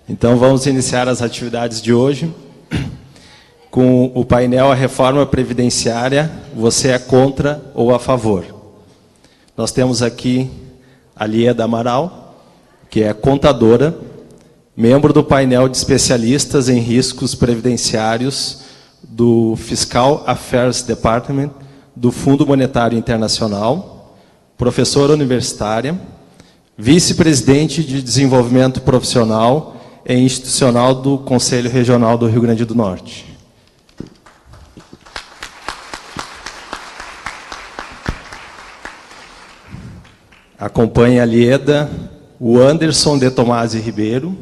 Então, vamos iniciar as atividades de hoje com o painel A Reforma Previdenciária, você é contra ou a favor? Nós temos aqui a Lieda Amaral, que é contadora, membro do painel de especialistas em riscos previdenciários do Fiscal Affairs Department, do Fundo Monetário Internacional, professora universitária, vice-presidente de Desenvolvimento Profissional e Institucional do Conselho Regional do Rio Grande do Norte. Acompanha a Lieda o Anderson de Tomasi Ribeiro,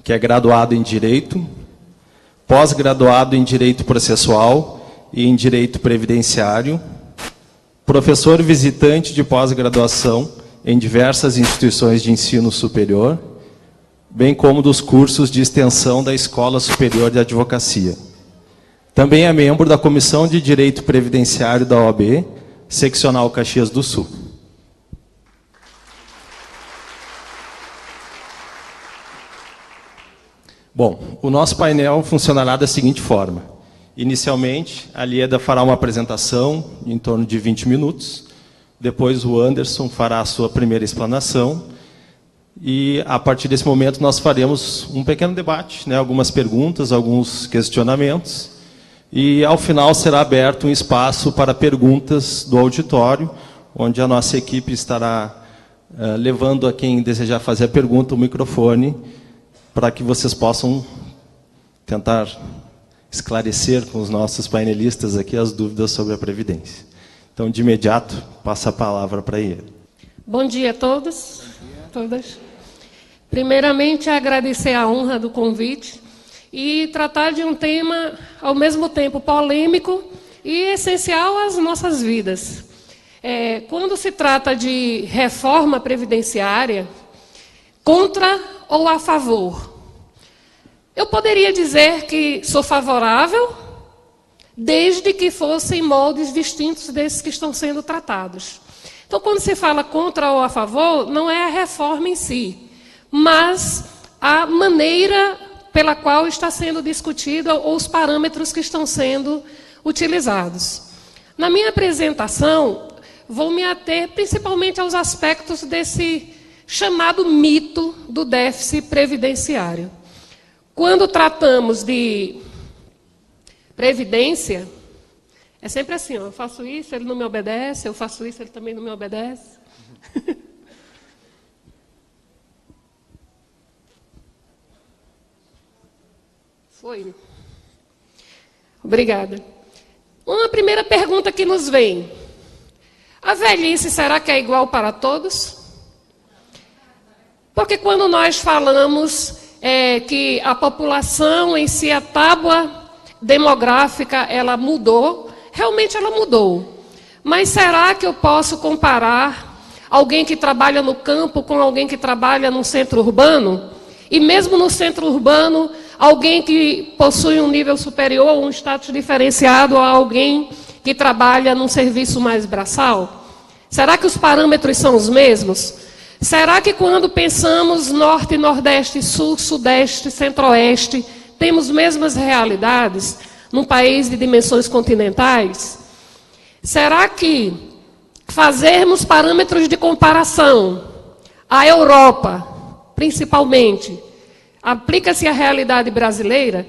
que é graduado em Direito, pós-graduado em Direito Processual e em Direito Previdenciário, professor visitante de pós-graduação em diversas instituições de ensino superior, bem como dos cursos de extensão da Escola Superior de Advocacia. Também é membro da Comissão de Direito Previdenciário da OAB, Seccional Caxias do Sul. Bom, o nosso painel funcionará da seguinte forma. Inicialmente, a Lieda fará uma apresentação em torno de 20 minutos. Depois, o Anderson fará a sua primeira explanação. E, a partir desse momento, nós faremos um pequeno debate, né, algumas perguntas, alguns questionamentos. E, ao final, será aberto um espaço para perguntas do auditório, onde a nossa equipe estará levando a quem desejar fazer a pergunta o microfone, para que vocês possam tentar esclarecer com os nossos painelistas aqui as dúvidas sobre a Previdência. Então, de imediato, passo a palavra para ele. Bom dia a todos, todas. Primeiramente, agradecer a honra do convite e tratar de um tema, ao mesmo tempo, polêmico e essencial às nossas vidas. Quando se trata de reforma previdenciária, contra ou a favor? Eu poderia dizer que sou favorável, desde que fossem moldes distintos desses que estão sendo tratados. Então, quando se fala contra ou a favor, não é a reforma em si, mas a maneira pela qual está sendo discutida ou os parâmetros que estão sendo utilizados. Na minha apresentação, vou me ater principalmente aos aspectos desse chamado mito do déficit previdenciário. Quando tratamos de previdência, é sempre assim, ó, eu faço isso, ele não me obedece, eu faço isso, ele também não me obedece. Foi. Obrigada. Uma primeira pergunta que nos vem. A velhice será que é igual para todos? Porque quando nós falamos que a população em si, a tábua demográfica, ela mudou, realmente ela mudou. Mas será que eu posso comparar alguém que trabalha no campo com alguém que trabalha no centro urbano? E mesmo no centro urbano, alguém que possui um nível superior, um status diferenciado a alguém que trabalha num serviço mais braçal? Será que os parâmetros são os mesmos? Será que quando pensamos norte, nordeste, sul, sudeste, centro-oeste, temos mesmas realidades num país de dimensões continentais? Será que fazermos parâmetros de comparação, a Europa, principalmente, aplica-se à realidade brasileira,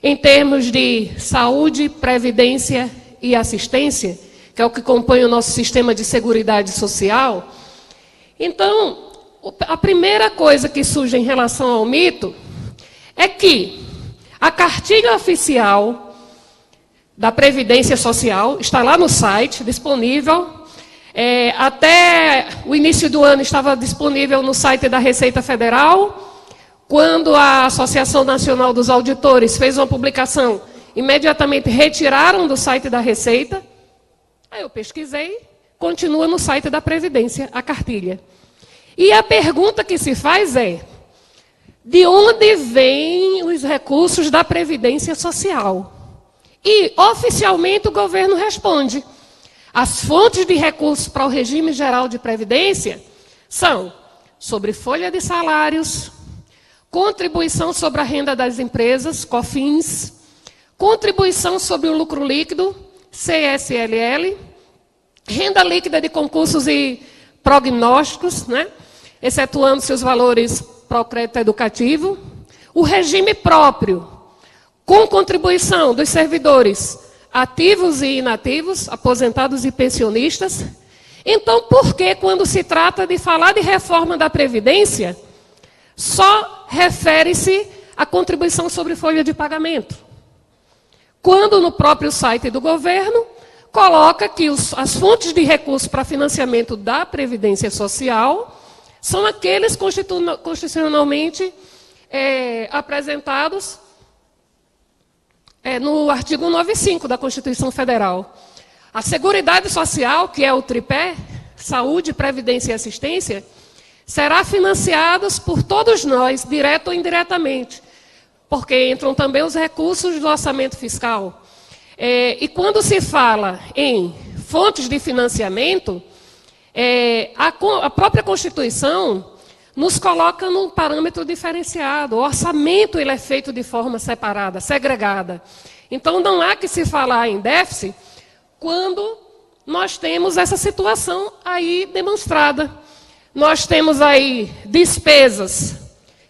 em termos de saúde, previdência e assistência, que é o que compõe o nosso sistema de seguridade social? Então, a primeira coisa que surge em relação ao mito é que a cartilha oficial da Previdência Social está lá no site, disponível. Até o início do ano estava disponível no site da Receita Federal. Quando a Associação Nacional dos Auditores fez uma publicação, imediatamente retiraram do site da Receita. Aí eu pesquisei, continua no site da Previdência, a cartilha. E a pergunta que se faz é, de onde vêm os recursos da Previdência Social? E, oficialmente, o governo responde. As fontes de recursos para o regime geral de Previdência são sobre folha de salários, contribuição sobre a renda das empresas, COFINS, contribuição sobre o lucro líquido, CSLL, renda líquida de concursos e prognósticos, né? Excetuando-se os valores para o crédito educativo, o regime próprio, com contribuição dos servidores ativos e inativos, aposentados e pensionistas. Então, por que, quando se trata de falar de reforma da Previdência, só refere-se à contribuição sobre folha de pagamento? Quando no próprio site do governo coloca que as fontes de recursos para financiamento da Previdência Social são aqueles constitucionalmente apresentados no artigo 95 da Constituição Federal. A Seguridade Social, que é o tripé, saúde, previdência e assistência, será financiada por todos nós, direto ou indiretamente, porque entram também os recursos do orçamento fiscal. E quando se fala em fontes de financiamento, a própria Constituição nos coloca num parâmetro diferenciado. O orçamento ele é feito de forma separada, segregada. Então, não há que se falar em déficit quando nós temos essa situação aí demonstrada. Nós temos aí despesas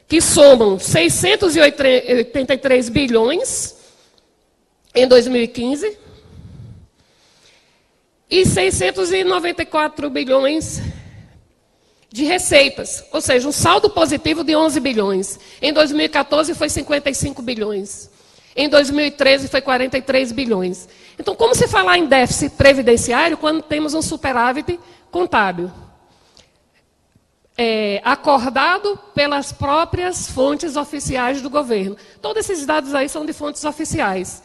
que somam 683 bilhões em 2015 e 694 bilhões de receitas, ou seja, um saldo positivo de 11 bilhões. Em 2014 foi 55 bilhões. Em 2013 foi 43 bilhões. Então, como se falar em déficit previdenciário quando temos um superávit contábil? Acordado pelas próprias fontes oficiais do governo. Todos esses dados aí são de fontes oficiais.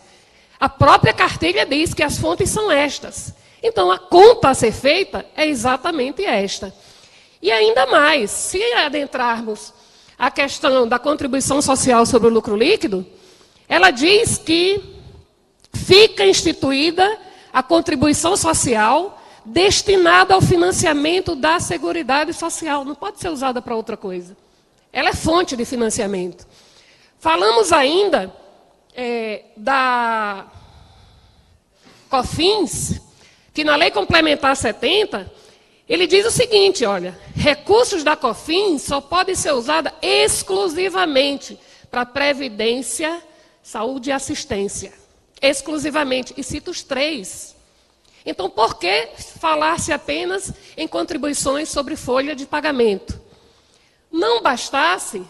A própria cartilha diz que as fontes são estas. Então, a conta a ser feita é exatamente esta. E ainda mais, se adentrarmos a questão da contribuição social sobre o lucro líquido, ela diz que fica instituída a contribuição social destinada ao financiamento da Seguridade Social. Não pode ser usada para outra coisa. Ela é fonte de financiamento. Falamos ainda da COFINS, que na Lei Complementar 70, ele diz o seguinte, olha, recursos da COFINS só podem ser usados exclusivamente para previdência, saúde e assistência. Exclusivamente. E cita os 3. Então, por que falar-se apenas em contribuições sobre folha de pagamento? Não bastasse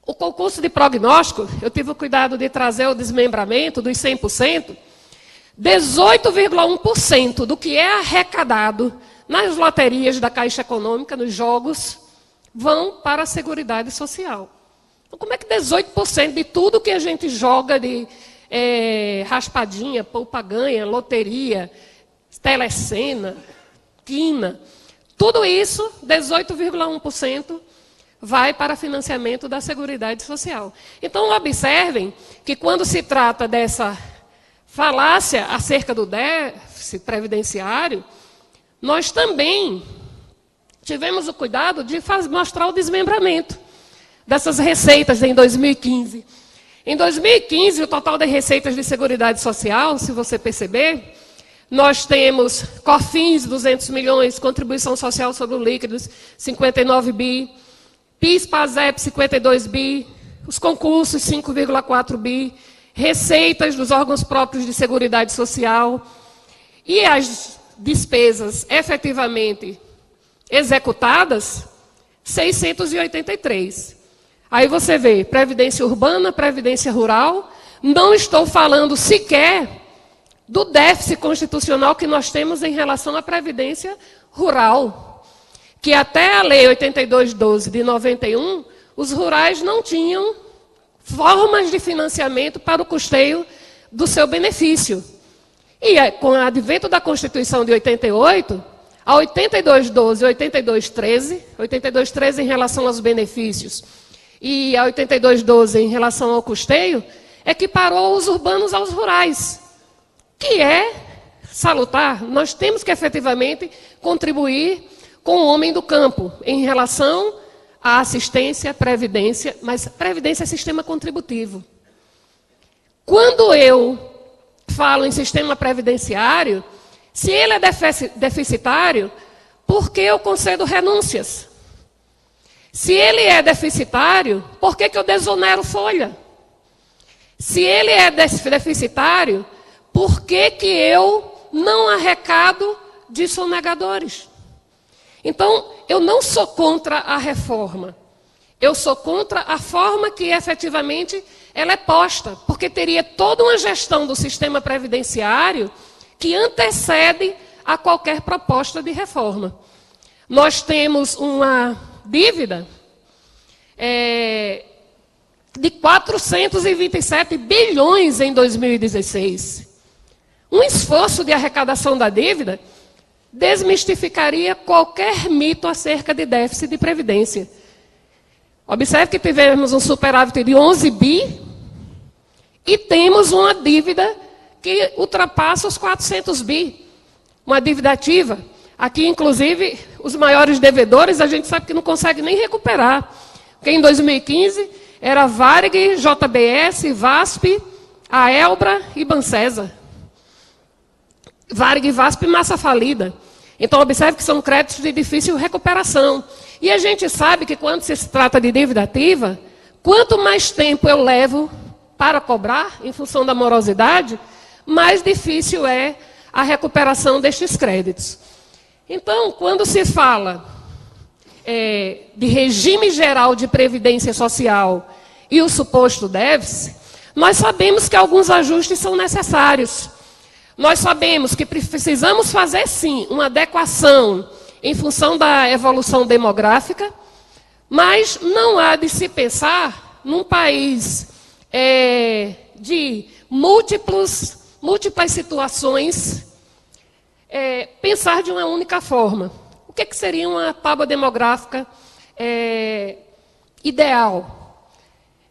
o concurso de prognóstico, eu tive o cuidado de trazer o desmembramento dos 100%, 18,1% do que é arrecadado nas loterias da Caixa Econômica, nos jogos, vão para a Seguridade Social. Então, como é que 18% de tudo que a gente joga de raspadinha, poupa-ganha, loteria, telecena, quina, tudo isso, 18,1%, vai para financiamento da Seguridade Social. Então, observem que quando se trata dessa falácia acerca do déficit previdenciário, nós também tivemos o cuidado de mostrar o desmembramento dessas receitas em 2015. Em 2015, o total de receitas de Seguridade Social, se você perceber, nós temos COFINS, 200 milhões, contribuição social sobre o líquidos, 59 bi, PIS, PASEP, 52 bi, os concursos, 5,4 bi, receitas dos órgãos próprios de Seguridade Social e as despesas efetivamente executadas, 683. Aí você vê, previdência urbana, previdência rural, não estou falando sequer do déficit constitucional que nós temos em relação à previdência rural, que até a Lei 8212 de 91, os rurais não tinham formas de financiamento para o custeio do seu benefício. E com o advento da Constituição de 88, a 8212 e 8213, 8213 em relação aos benefícios e a 8212 em relação ao custeio, equiparou os urbanos aos rurais, que é salutar. Nós temos que efetivamente contribuir com o homem do campo em relação a assistência, a previdência, mas previdência é sistema contributivo. Quando eu falo em sistema previdenciário, se ele é deficitário, por que eu concedo renúncias? Se ele é deficitário, por que eu desonero folha? Se ele é deficitário, por que eu não arrecado de sonegadores? Então, eu não sou contra a reforma. Eu sou contra a forma que efetivamente ela é posta, porque teria toda uma gestão do sistema previdenciário que antecede a qualquer proposta de reforma. Nós temos uma dívida de 427 bilhões em 2016. Um esforço de arrecadação da dívida desmistificaria qualquer mito acerca de déficit de previdência. Observe que tivemos um superávit de 11 bi e temos uma dívida que ultrapassa os 400 bi. Uma dívida ativa. Aqui, inclusive, os maiores devedores, a gente sabe que não consegue nem recuperar. Porque em 2015 era Varig, JBS, VASP, Aelbra e Bancesa. Varig e VASP, massa falida. Então, observe que são créditos de difícil recuperação. E a gente sabe que quando se trata de dívida ativa, quanto mais tempo eu levo para cobrar, em função da morosidade, mais difícil é a recuperação destes créditos. Então, quando se fala de regime geral de previdência social e o suposto déficit, nós sabemos que alguns ajustes são necessários. Nós sabemos que precisamos fazer, sim, uma adequação em função da evolução demográfica, mas não há de se pensar num país de múltiplas situações, pensar de uma única forma. O que seria uma tábua demográfica ideal?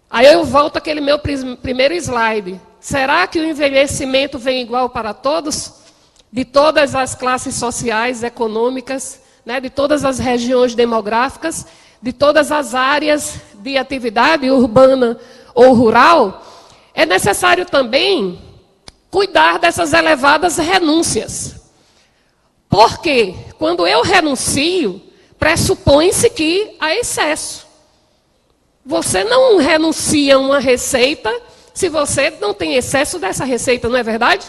Aí eu volto àquele meu primeiro slide. Será que o envelhecimento vem igual para todos? De todas as classes sociais, econômicas, né, de todas as regiões demográficas, de todas as áreas de atividade urbana ou rural? É necessário também cuidar dessas elevadas renúncias. Porque quando eu renuncio, pressupõe-se que há excesso. Você não renuncia a uma receita se você não tem excesso dessa receita, não é verdade?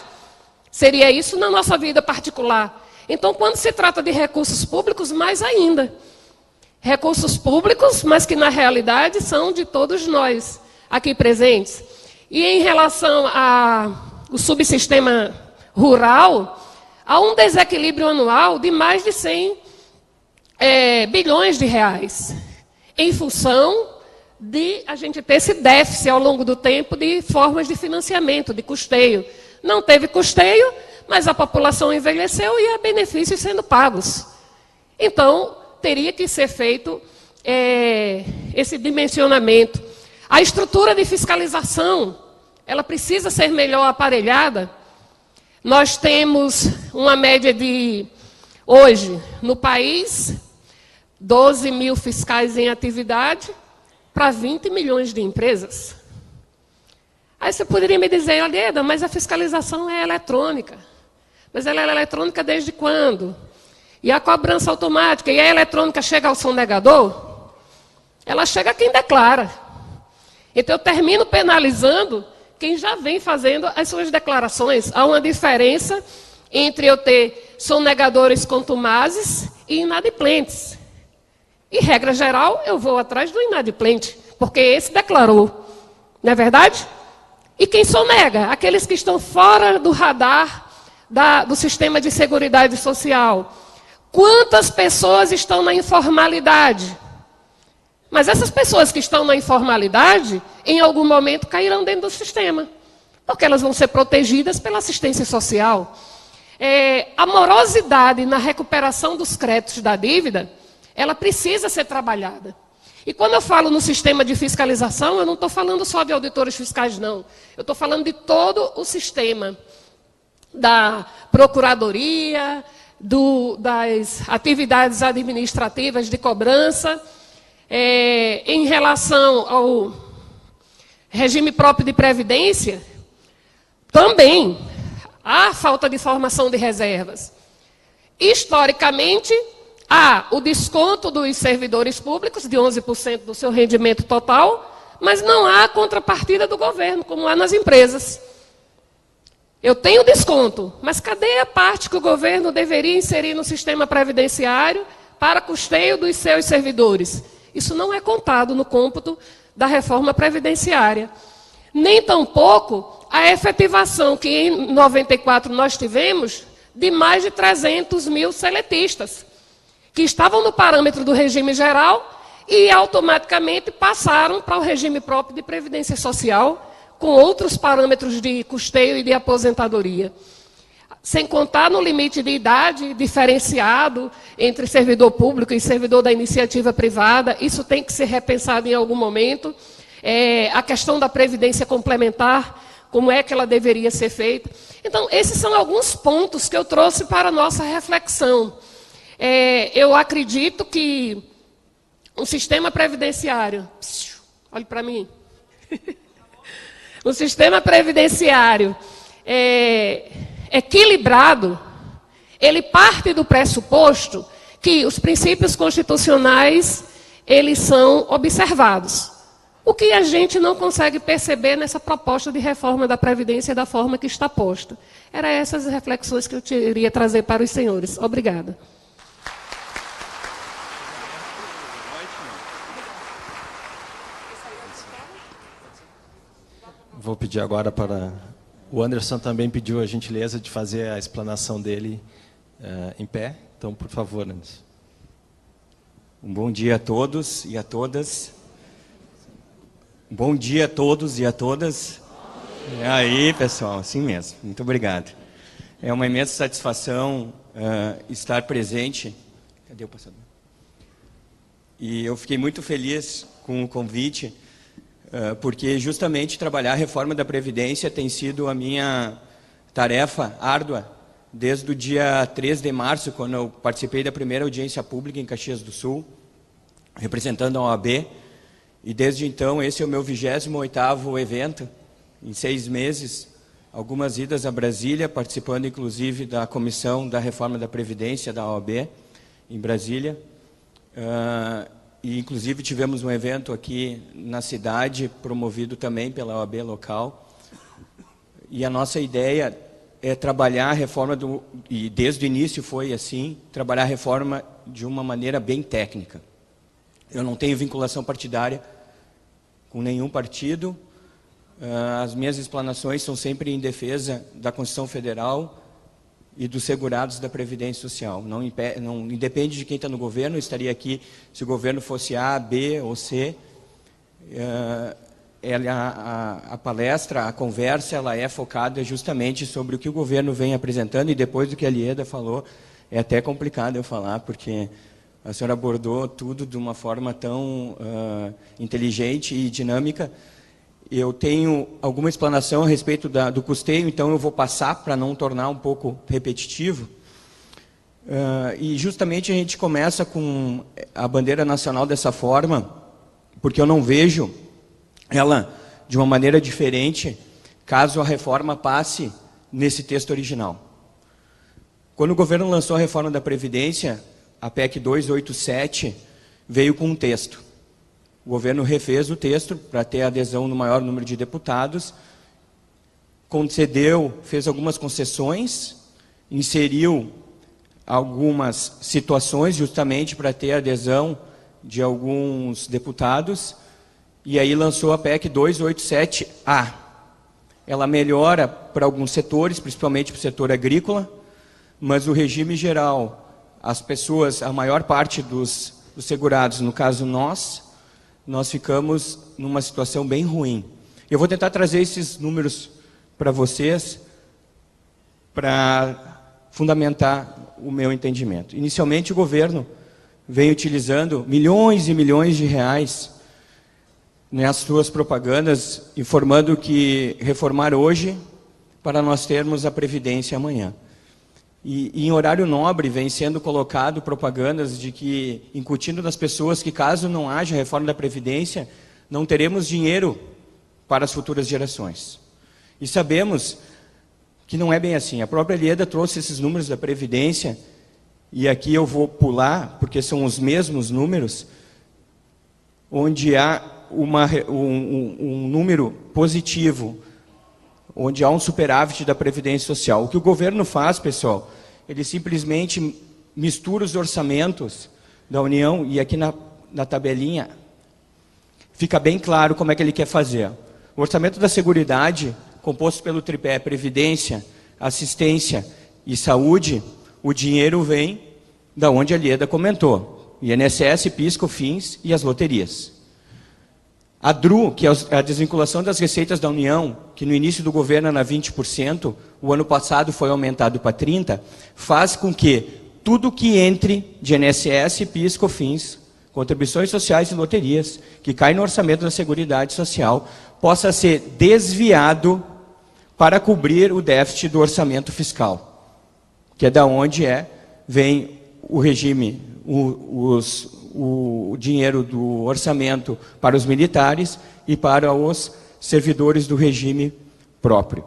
Seria isso na nossa vida particular. Então, quando se trata de recursos públicos, mais ainda. Recursos públicos, mas que na realidade são de todos nós aqui presentes. E em relação ao subsistema rural, há um desequilíbrio anual de mais de 100 bilhões de reais, em função de a gente ter esse déficit ao longo do tempo de formas de financiamento, de custeio. Não teve custeio, mas a população envelheceu e há benefícios sendo pagos. Então, teria que ser feito esse dimensionamento. A estrutura de fiscalização, ela precisa ser melhor aparelhada. Nós temos uma média de, hoje, no país, 12 mil fiscais em atividade para 20 milhões de empresas. Aí você poderia me dizer, olha, mas a fiscalização é eletrônica. Mas ela é eletrônica desde quando? E a cobrança automática, e a eletrônica chega ao sonegador? Ela chega a quem declara. Então eu termino penalizando quem já vem fazendo as suas declarações. Há uma diferença entre eu ter sonegadores contumazes e inadimplentes. E, regra geral, eu vou atrás do inadimplente, porque esse declarou. Não é verdade? E quem sonega? Aqueles que estão fora do radar do sistema de seguridade social. Quantas pessoas estão na informalidade? Mas essas pessoas que estão na informalidade, em algum momento cairão dentro do sistema, porque elas vão ser protegidas pela assistência social. A morosidade na recuperação dos créditos da dívida, ela precisa ser trabalhada. E quando eu falo no sistema de fiscalização, eu não estou falando só de auditores fiscais, não. Eu estou falando de todo o sistema da procuradoria, das atividades administrativas de cobrança, em relação ao regime próprio de previdência, também há falta de formação de reservas. Historicamente, há o desconto dos servidores públicos de 11% do seu rendimento total, mas não há contrapartida do governo, como há nas empresas. Eu tenho desconto, mas cadê a parte que o governo deveria inserir no sistema previdenciário para custeio dos seus servidores? Isso não é contado no cômputo da reforma previdenciária. Nem tampouco a efetivação que em 94 nós tivemos de mais de 300 mil seletistas, que estavam no parâmetro do regime geral e automaticamente passaram para o regime próprio de previdência social, com outros parâmetros de custeio e de aposentadoria. Sem contar no limite de idade diferenciado entre servidor público e servidor da iniciativa privada, isso tem que ser repensado em algum momento. A questão da previdência complementar, como é que ela deveria ser feita. Então, esses são alguns pontos que eu trouxe para a nossa reflexão. Eu acredito que o sistema previdenciário... Olhe para mim. O sistema previdenciário equilibrado, ele parte do pressuposto que os princípios constitucionais, eles são observados. O que a gente não consegue perceber nessa proposta de reforma da Previdência da forma que está posta. Eram essas reflexões que eu queria trazer para os senhores. Obrigada. Vou pedir agora para... O Anderson também pediu a gentileza de fazer a explanação dele em pé. Então, por favor, Anderson. Um bom dia a todos e a todas. Bom dia a todos e a todas. E aí, pessoal, assim mesmo. Muito obrigado. É uma imensa satisfação estar presente. Cadê o passador? E eu fiquei muito feliz com o convite, porque justamente trabalhar a reforma da Previdência tem sido a minha tarefa árdua desde o dia 3 de março, quando eu participei da primeira audiência pública em Caxias do Sul, representando a OAB, e desde então esse é o meu 28º evento, em 6 meses, algumas idas a Brasília, participando inclusive da comissão da reforma da Previdência da OAB, em Brasília, e inclusive tivemos um evento aqui na cidade, promovido também pela OAB local, e a nossa ideia é trabalhar a reforma, e desde o início foi assim, trabalhar a reforma de uma maneira bem técnica. Eu não tenho vinculação partidária com nenhum partido, as minhas explanações são sempre em defesa da Constituição Federal e dos segurados da Previdência Social. Não independe de quem está no governo, eu estaria aqui se o governo fosse A, B ou C. A palestra, a conversa, ela é focada justamente sobre o que o governo vem apresentando, e depois do que a Lieda falou, é até complicado eu falar, porque a senhora abordou tudo de uma forma tão inteligente e dinâmica. Eu tenho alguma explanação a respeito do custeio, então eu vou passar para não tornar um pouco repetitivo. E justamente a gente começa com a bandeira nacional dessa forma, porque eu não vejo ela de uma maneira diferente caso a reforma passe nesse texto original. Quando o governo lançou a reforma da Previdência, a PEC 287 veio com um texto. O governo refez o texto para ter adesão no maior número de deputados, concedeu, fez algumas concessões, inseriu algumas situações justamente para ter adesão de alguns deputados, e aí lançou a PEC 287A. Ela melhora para alguns setores, principalmente para o setor agrícola, mas o regime geral, as pessoas, a maior parte dos segurados, no caso nós ficamos numa situação bem ruim. Eu vou tentar trazer esses números para vocês, para fundamentar o meu entendimento. Inicialmente, o governo vem utilizando milhões e milhões de reais nas suas propagandas, informando que reformar hoje para nós termos a Previdência amanhã. E em horário nobre vem sendo colocado propagandas de que, incutindo nas pessoas que caso não haja reforma da Previdência, não teremos dinheiro para as futuras gerações. E sabemos que não é bem assim. A própria Elieda trouxe esses números da Previdência, e aqui eu vou pular, porque são os mesmos números, onde há um número positivo, onde há um superávit da Previdência Social. O que o governo faz, pessoal, ele simplesmente mistura os orçamentos da União, e aqui na tabelinha fica bem claro como é que ele quer fazer. O orçamento da Seguridade, composto pelo tripé Previdência, Assistência e Saúde, o dinheiro vem da onde a Elieda comentou: INSS, PIS, COFINS e as loterias. A DRU, que é a desvinculação das receitas da União, que no início do governo era 20%, o ano passado foi aumentado para 30%, faz com que tudo que entre de INSS, PIS, COFINS, contribuições sociais e loterias, que cai no orçamento da Seguridade Social, possa ser desviado para cobrir o déficit do orçamento fiscal, que é da onde vem o regime, o dinheiro do orçamento para os militares e para os servidores do regime próprio.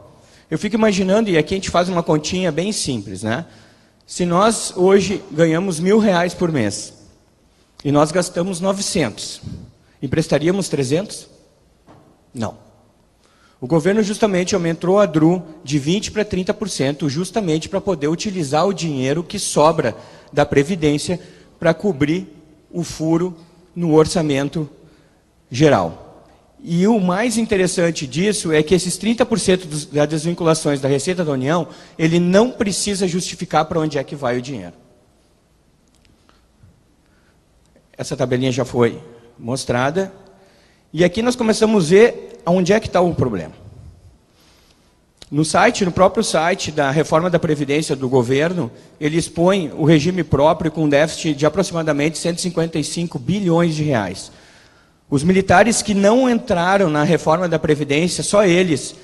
Eu fico imaginando, e aqui a gente faz uma continha bem simples, né? Se nós hoje ganhamos R$1.000 por mês e nós gastamos 900, emprestaríamos 300? Não. O governo justamente aumentou a DRU de 20% para 30%, justamente para poder utilizar o dinheiro que sobra da Previdência para cobrir o furo no orçamento geral. E o mais interessante disso é que esses 30% das desvinculações da Receita da União, ele não precisa justificar para onde é que vai o dinheiro. Essa tabelinha já foi mostrada. E aqui nós começamos a ver onde é que está o problema. No próprio site da reforma da Previdência do governo, ele expõe o regime próprio com um déficit de aproximadamente 155 bilhões de reais. Os militares que não entraram na reforma da Previdência, só eles,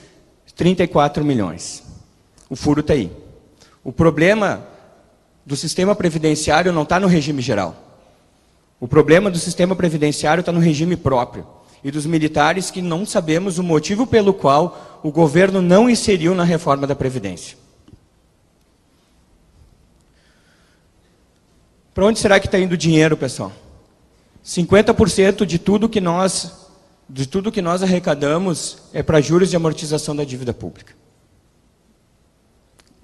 34 milhões. O furo está aí. O problema do sistema previdenciário não está no regime geral. O problema do sistema previdenciário está no regime próprio. E dos militares que não sabemos o motivo pelo qual o governo não inseriu na reforma da Previdência. Para onde será que está indo o dinheiro, pessoal? 50% de tudo que nós arrecadamos é para juros de amortização da dívida pública.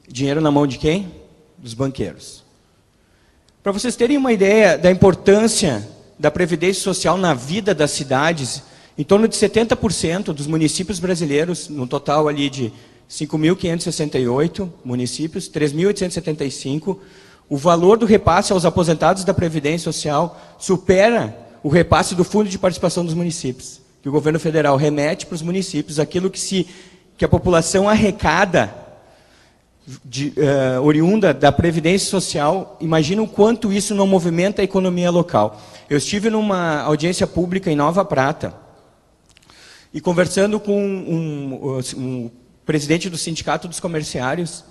Dinheiro na mão de quem? Dos banqueiros. Para vocês terem uma ideia da importância da Previdência Social na vida das cidades, em torno de 70% dos municípios brasileiros, no total ali de 5.568 municípios, 3.875, o valor do repasse aos aposentados da Previdência Social supera o repasse do Fundo de Participação dos Municípios, que o governo federal remete para os municípios, aquilo que a população arrecada oriunda da Previdência Social. Imagina o quanto isso não movimenta a economia local. Eu estive numa audiência pública em Nova Prata, e conversando com um presidente do Sindicato dos Comerciários,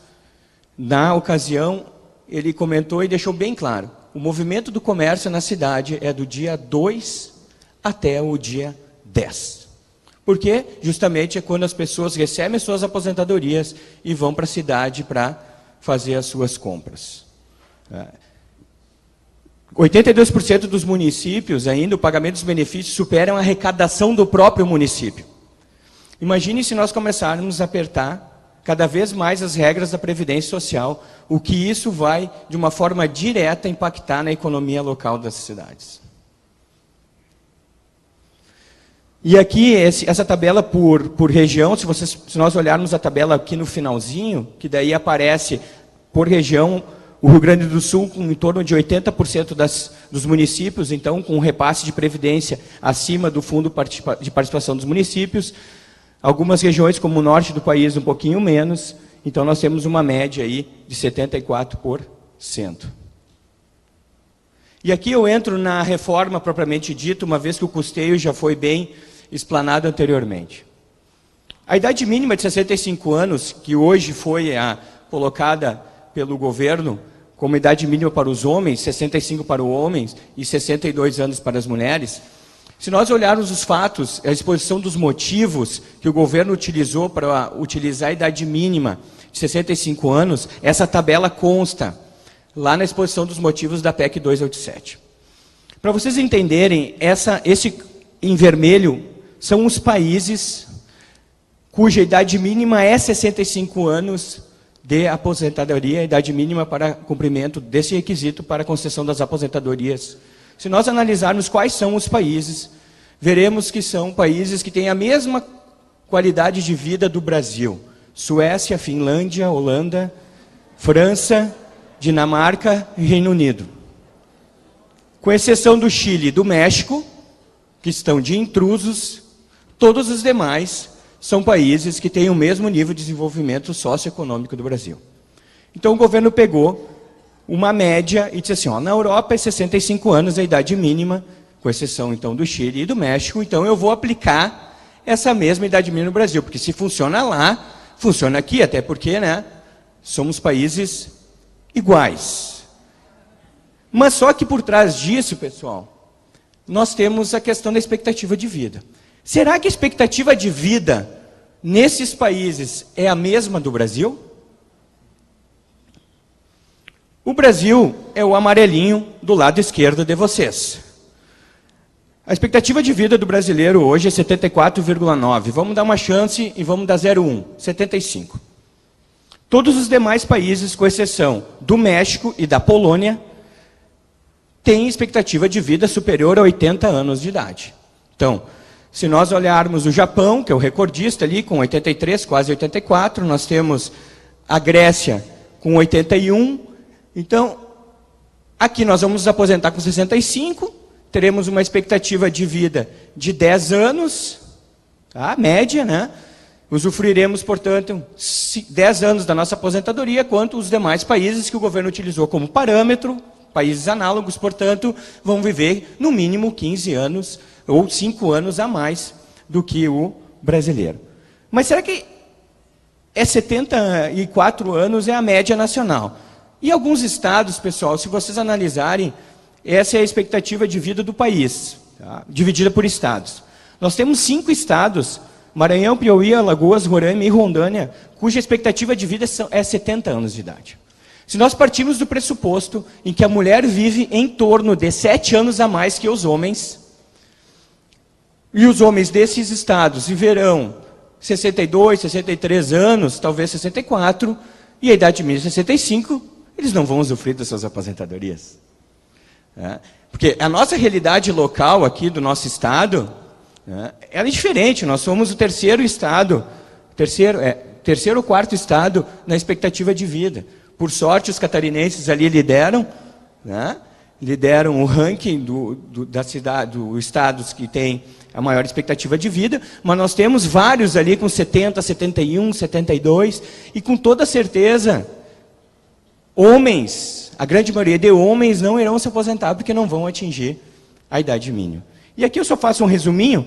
na ocasião, ele comentou e deixou bem claro: o movimento do comércio na cidade é do dia 2 até o dia 10. Porque justamente é quando as pessoas recebem as suas aposentadorias e vão para a cidade para fazer as suas compras. 82% dos municípios, ainda, o pagamento dos benefícios superam a arrecadação do próprio município. Imagine se nós começarmos a apertar cada vez mais as regras da Previdência Social, o que isso vai, de uma forma direta, impactar na economia local das cidades. E aqui, essa tabela por região, se nós olharmos a tabela aqui no finalzinho, que daí aparece por região, o Rio Grande do Sul, com em torno de 80% dos municípios, então, com um repasse de previdência acima do Fundo de Participação dos Municípios. Algumas regiões, como o norte do país, um pouquinho menos. Então, nós temos uma média aí de 74%. E aqui eu entro na reforma propriamente dita, uma vez que o custeio já foi bem explanado anteriormente. A idade mínima de 65 anos, que hoje foi colocada pelo governo como idade mínima para os homens, 65 para os homens e 62 anos para as mulheres, se nós olharmos os fatos, a exposição dos motivos que o governo utilizou para utilizar a idade mínima de 65 anos, essa tabela consta lá na exposição dos motivos da PEC 287. Para vocês entenderem, esse em vermelho são os países cuja idade mínima é 65 anos de aposentadoria, a idade mínima para cumprimento desse requisito para a concessão das aposentadorias. Se nós analisarmos quais são os países, veremos que são países que têm a mesma qualidade de vida do Brasil. Suécia, Finlândia, Holanda, França, Dinamarca e Reino Unido. Com exceção do Chile e do México, que estão de intrusos, todos os demais são países que têm o mesmo nível de desenvolvimento socioeconômico do Brasil. Então o governo pegou uma média e disse assim, ó, na Europa é 65 anos a idade mínima, com exceção então do Chile e do México, então eu vou aplicar essa mesma idade mínima no Brasil, porque se funciona lá, funciona aqui, até porque, né, somos países iguais. Mas só que por trás disso, pessoal, nós temos a questão da expectativa de vida. Será que a expectativa de vida nesses países é a mesma do Brasil? O Brasil é o amarelinho do lado esquerdo de vocês. A expectativa de vida do brasileiro hoje é 74,9. Vamos dar uma chance e vamos dar 0,1, 75. Todos os demais países, com exceção do México e da Polônia, têm expectativa de vida superior a 80 anos de idade. Então, se nós olharmos o Japão, que é o recordista ali, com 83, quase 84, nós temos a Grécia com 81. Então, aqui nós vamos nos aposentar com 65, teremos uma expectativa de vida de 10 anos, tá? Média, né? Usufruiremos, portanto, 10 anos da nossa aposentadoria, quanto os demais países que o governo utilizou como parâmetro, países análogos, portanto, vão viver no mínimo 15 anos ou 5 anos a mais do que o brasileiro. Mas será que 74 anos é a média nacional? E alguns estados, pessoal, se vocês analisarem, essa é a expectativa de vida do país, tá? Dividida por estados. Nós temos 5 estados, Maranhão, Piauí, Alagoas, Roraima e Rondônia, cuja expectativa de vida é 70 anos de idade. Se nós partirmos do pressuposto em que a mulher vive em torno de 7 anos a mais que os homens, e os homens desses estados viverão 62, 63 anos, talvez 64, e a idade mínima 65, eles não vão usufruir das suas aposentadorias. Porque a nossa realidade local aqui do nosso estado, ela é diferente. Nós somos o terceiro estado, terceiro ou quarto estado na expectativa de vida. Por sorte, os catarinenses ali lideram, lideram o ranking da cidade, dos estados que têm a maior expectativa de vida, mas nós temos vários ali com 70, 71, 72, e com toda certeza, homens, a grande maioria de homens não irão se aposentar porque não vão atingir a idade mínima. E aqui eu só faço um resuminho,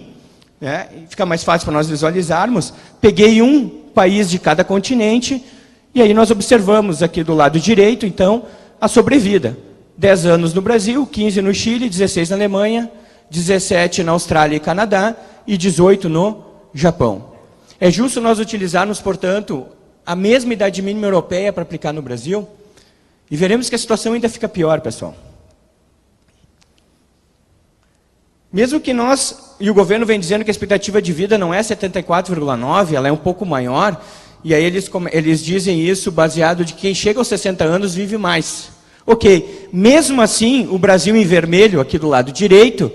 fica mais fácil para nós visualizarmos. Peguei um país de cada continente, e aí nós observamos aqui do lado direito, então, a sobrevida. 10 anos no Brasil, 15 no Chile, 16 na Alemanha, 17 na Austrália e Canadá e 18 no Japão. É justo nós utilizarmos, portanto, a mesma idade mínima europeia para aplicar no Brasil? E veremos que a situação ainda fica pior, pessoal. Mesmo que nós, e o governo vem dizendo que a expectativa de vida não é 74,9, ela é um pouco maior, e aí eles dizem isso baseado de que quem chega aos 60 anos vive mais. Ok, mesmo assim, o Brasil em vermelho, aqui do lado direito,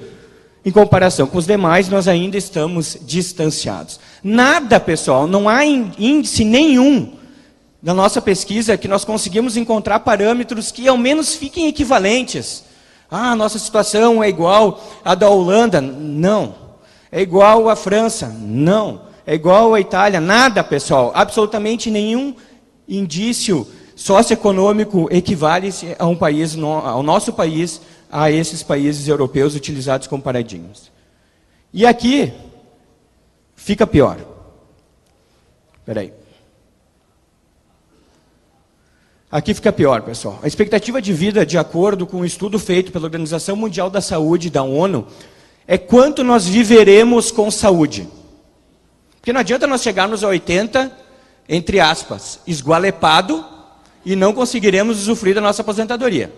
em comparação com os demais, nós ainda estamos distanciados. Nada, pessoal, não há índice nenhum da nossa pesquisa que nós conseguimos encontrar parâmetros que ao menos fiquem equivalentes. Ah, a nossa situação é igual à da Holanda? Não. É igual à França? Não. É igual à Itália? Nada, pessoal. Absolutamente nenhum indício socioeconômico equivale a um país, ao nosso país, a esses países europeus utilizados como paradigmas. E aqui fica pior. Espera aí. Aqui fica pior, pessoal. A expectativa de vida, de acordo com um estudo feito pela Organização Mundial da Saúde, da ONU, é quanto nós viveremos com saúde. Porque não adianta nós chegarmos a 80, entre aspas, esgualepado, e não conseguiremos usufruir da nossa aposentadoria.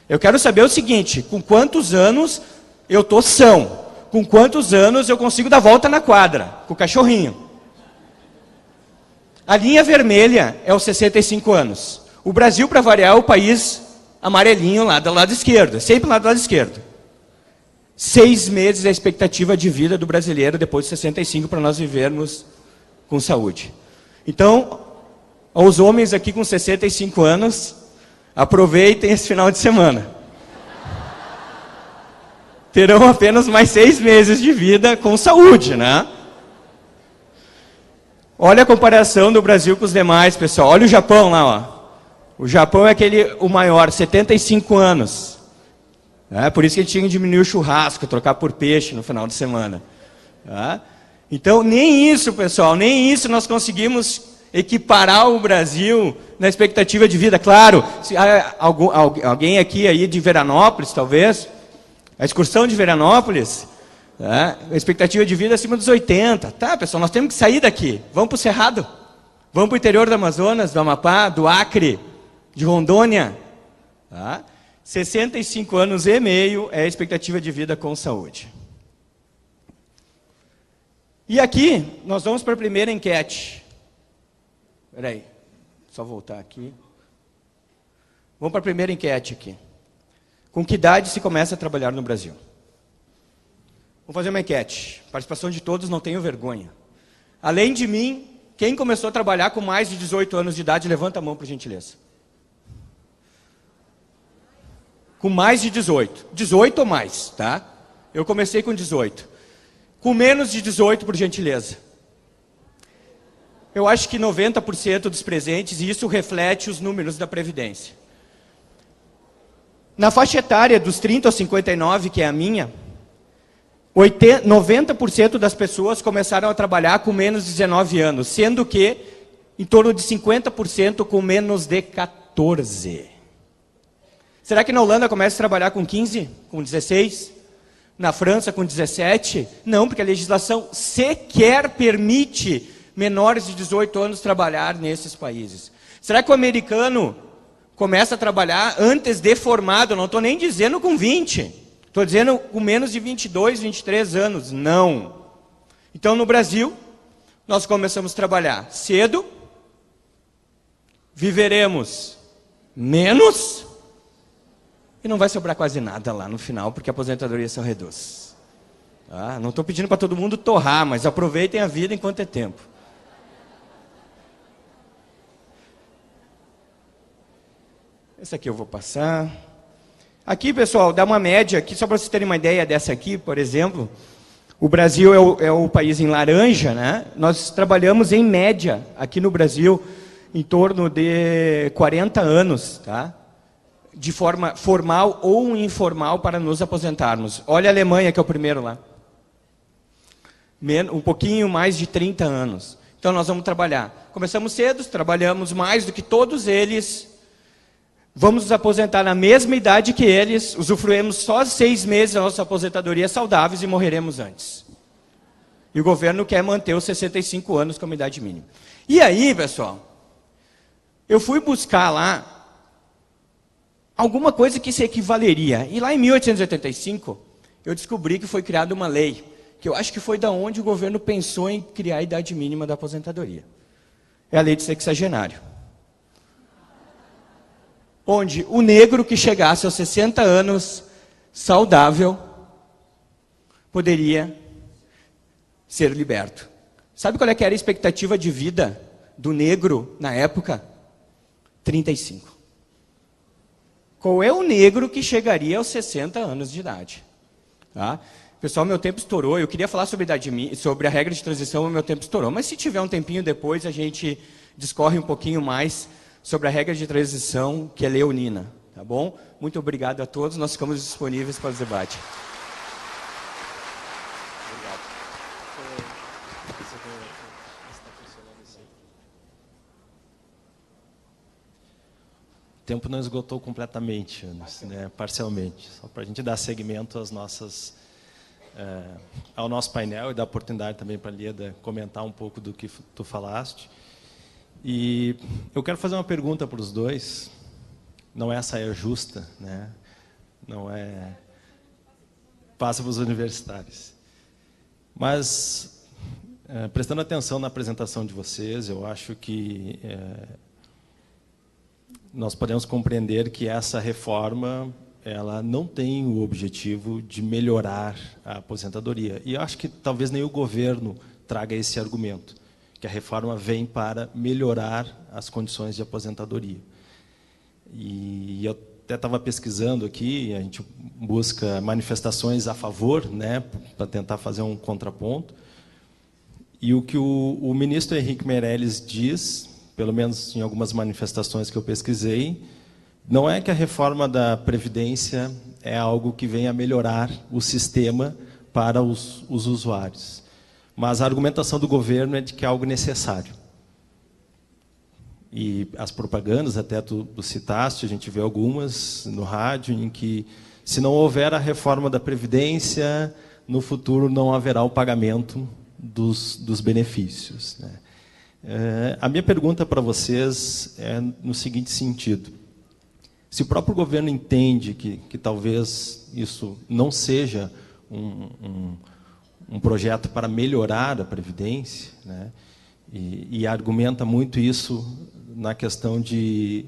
Eu quero saber o seguinte, com quantos anos eu estou são? Com quantos anos eu consigo dar volta na quadra, com o cachorrinho? A linha vermelha é os 65 anos. O Brasil, para variar, é o país amarelinho lá do lado esquerdo. Sempre lá do lado esquerdo. 6 meses é a expectativa de vida do brasileiro depois de 65 para nós vivermos com saúde. Então, aos homens aqui com 65 anos, aproveitem esse final de semana. Terão apenas mais 6 meses de vida com saúde, né? Olha a comparação do Brasil com os demais, pessoal. Olha o Japão lá, ó. O Japão é o maior, 75 anos. Por isso que a gente tinha que diminuir o churrasco, trocar por peixe no final de semana. Então, nem isso, pessoal, nem isso nós conseguimos equiparar o Brasil na expectativa de vida. Claro, se alguém aqui aí de Veranópolis, talvez, a excursão de Veranópolis... a expectativa de vida é acima dos 80. Tá, pessoal, nós temos que sair daqui. Vamos para o Cerrado. Vamos para o interior do Amazonas, do Amapá, do Acre, de Rondônia. 65 anos e meio é a expectativa de vida com saúde. E aqui, nós vamos para a primeira enquete. Espera aí, só voltar aqui. Vamos para a primeira enquete aqui. Com que idade se começa a trabalhar no Brasil? Vamos fazer uma enquete. Participação de todos, não tenho vergonha. Além de mim, quem começou a trabalhar com mais de 18 anos de idade, levanta a mão, por gentileza. Com mais de 18. 18 ou mais, tá? Eu comecei com 18. Com menos de 18, por gentileza. Eu acho que 90% dos presentes, e isso reflete os números da Previdência. Na faixa etária dos 30 aos 59, que é a minha, 90% das pessoas começaram a trabalhar com menos de 19 anos, sendo que em torno de 50% com menos de 14. Será que na Holanda começa a trabalhar com 15, com 16? Na França com 17? Não, porque a legislação sequer permite menores de 18 anos trabalhar nesses países. Será que o americano começa a trabalhar antes de formado? Não estou nem dizendo com 20. Estou dizendo com menos de 22, 23 anos. Não. Então, no Brasil, nós começamos a trabalhar cedo, viveremos menos, e não vai sobrar quase nada lá no final, porque a aposentadoria só reduz. Não estou pedindo para todo mundo torrar, mas aproveitem a vida enquanto é tempo. Esse aqui eu vou passar. Aqui, pessoal, dá uma média, aqui, só para vocês terem uma ideia dessa aqui, por exemplo, o Brasil é o país em laranja, né? Nós trabalhamos em média, aqui no Brasil, em torno de 40 anos, tá? De forma formal ou informal para nos aposentarmos. Olha a Alemanha, que é o primeiro lá. Um pouquinho mais de 30 anos. Então, nós vamos trabalhar. Começamos cedo, trabalhamos mais do que todos eles. Vamos nos aposentar na mesma idade que eles, usufruímos só 6 meses da nossa aposentadoria saudáveis e morreremos antes. E o governo quer manter os 65 anos como idade mínima. E aí, pessoal, eu fui buscar lá alguma coisa que se equivaleria. E lá em 1885, eu descobri que foi criada uma lei, que eu acho que foi da onde o governo pensou em criar a idade mínima da aposentadoria. É a lei de sexagenário. Onde o negro que chegasse aos 60 anos, saudável, poderia ser liberto. Sabe qual é que era a expectativa de vida do negro na época? 35. Qual é o negro que chegaria aos 60 anos de idade? Tá? Pessoal, meu tempo estourou. Eu queria falar sobre a regra de transição, mas meu tempo estourou. Mas se tiver um tempinho depois, a gente discorre um pouquinho mais sobre a regra de transição, que é leonina. Tá bom? Muito obrigado a todos. Nós ficamos disponíveis para o debate. tempo não esgotou completamente, né, parcialmente. Só para a gente dar seguimento às nossas, ao nosso painel e dar oportunidade também para a Lieda comentar um pouco do que tu falaste. E eu quero fazer uma pergunta para os dois. Não é saia justa, né? Não é passa para os universitários. Mas, prestando atenção na apresentação de vocês, eu acho que nós podemos compreender que essa reforma ela não tem o objetivo de melhorar a aposentadoria. E eu acho que talvez nem o governo traga esse argumento, que a reforma vem para melhorar as condições de aposentadoria. E eu até estava pesquisando aqui, a gente busca manifestações a favor, né, para tentar fazer um contraponto. E o que o ministro Henrique Meirelles diz, pelo menos em algumas manifestações que eu pesquisei, não é que a reforma da Previdência é algo que venha melhorar o sistema para os usuários. Mas a argumentação do governo é de que é algo necessário. E as propagandas, até tu citaste, a gente vê algumas no rádio, em que, se não houver a reforma da Previdência, no futuro não haverá o pagamento dos benefícios, né? A minha pergunta para vocês é no seguinte sentido. Se o próprio governo entende que talvez isso não seja um projeto para melhorar a Previdência, né, e argumenta muito isso na questão de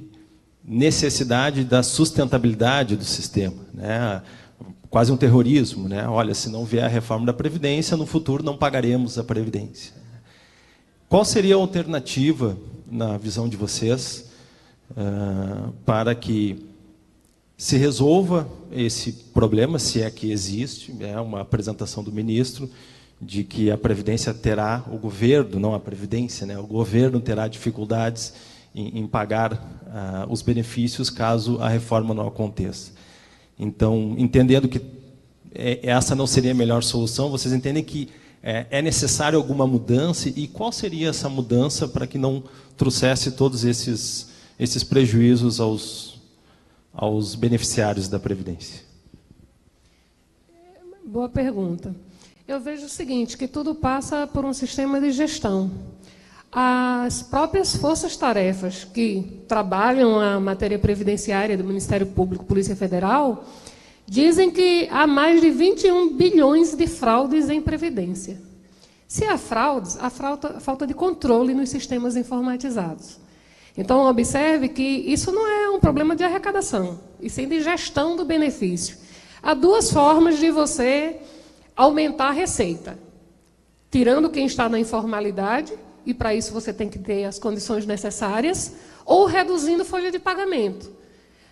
necessidade da sustentabilidade do sistema, né, quase um terrorismo, né? Olha, se não vier a reforma da Previdência, no futuro não pagaremos a Previdência. Qual seria a alternativa, na visão de vocês, para que se resolva esse problema, se é que existe? É uma apresentação do ministro de que a Previdência terá, o governo, não a Previdência, né, o governo terá dificuldades em pagar os benefícios caso a reforma não aconteça. Então, entendendo que essa não seria a melhor solução, vocês entendem que é necessário alguma mudança? E qual seria essa mudança para que não trouxesse todos esses prejuízos aos beneficiários da Previdência? Boa pergunta. Eu vejo o seguinte, que tudo passa por um sistema de gestão. As próprias forças-tarefas que trabalham a matéria previdenciária do Ministério Público, Polícia Federal, dizem que há mais de 21 bilhões de fraudes em Previdência. Se há fraudes, há falta de controle nos sistemas informatizados. Então, observe que isso não é um problema de arrecadação, e sim de gestão do benefício. Há duas formas de você aumentar a receita. Tirando quem está na informalidade, e para isso você tem que ter as condições necessárias, ou reduzindo folha de pagamento.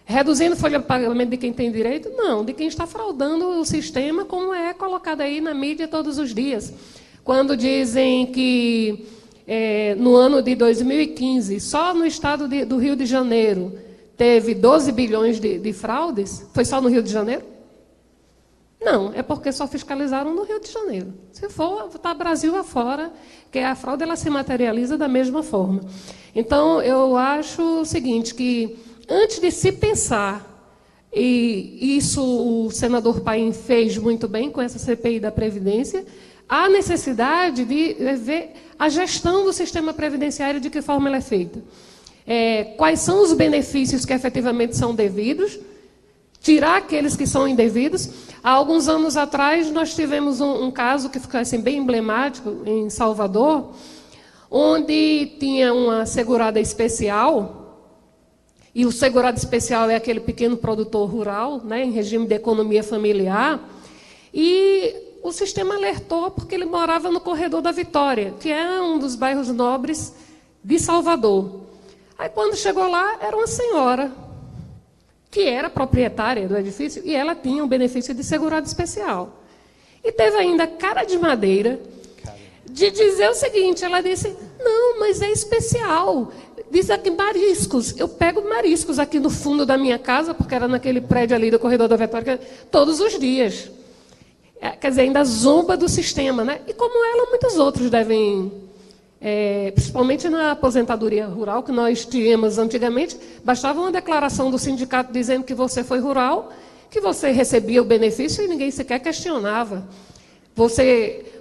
Reduzindo folha de pagamento de quem tem direito? Não, de quem está fraudando o sistema, como é colocado aí na mídia todos os dias. Quando dizem que no ano de 2015, só no estado do Rio de Janeiro, teve 12 bilhões de fraudes, foi só no Rio de Janeiro? Não, é porque só fiscalizaram no Rio de Janeiro. Se for, está Brasil afora, que a fraude ela se materializa da mesma forma. Então, eu acho o seguinte, que antes de se pensar, e isso o senador Paim fez muito bem com essa CPI da Previdência, há necessidade de ver a gestão do sistema previdenciário, de que forma ela é feita. Quais são os benefícios que efetivamente são devidos, tirar aqueles que são indevidos. Há alguns anos atrás, nós tivemos um caso que ficou assim, bem emblemático, em Salvador, onde tinha uma segurada especial, e o segurado especial é aquele pequeno produtor rural, né, em regime de economia familiar, e o sistema alertou porque ele morava no Corredor da Vitória, que é um dos bairros nobres de Salvador. Aí, quando chegou lá, era uma senhora que era proprietária do edifício, e ela tinha um benefício de segurado especial. E teve ainda cara de madeira de dizer o seguinte, ela disse, não, mas é especial. Diz aqui mariscos, eu pego mariscos aqui no fundo da minha casa, porque era naquele prédio ali do Corredor da Vitória, todos os dias. Quer dizer, ainda zomba do sistema, né? E como ela, muitos outros devem Principalmente na aposentadoria rural, que nós tínhamos antigamente, bastava uma declaração do sindicato dizendo que você foi rural, que você recebia o benefício e ninguém sequer questionava.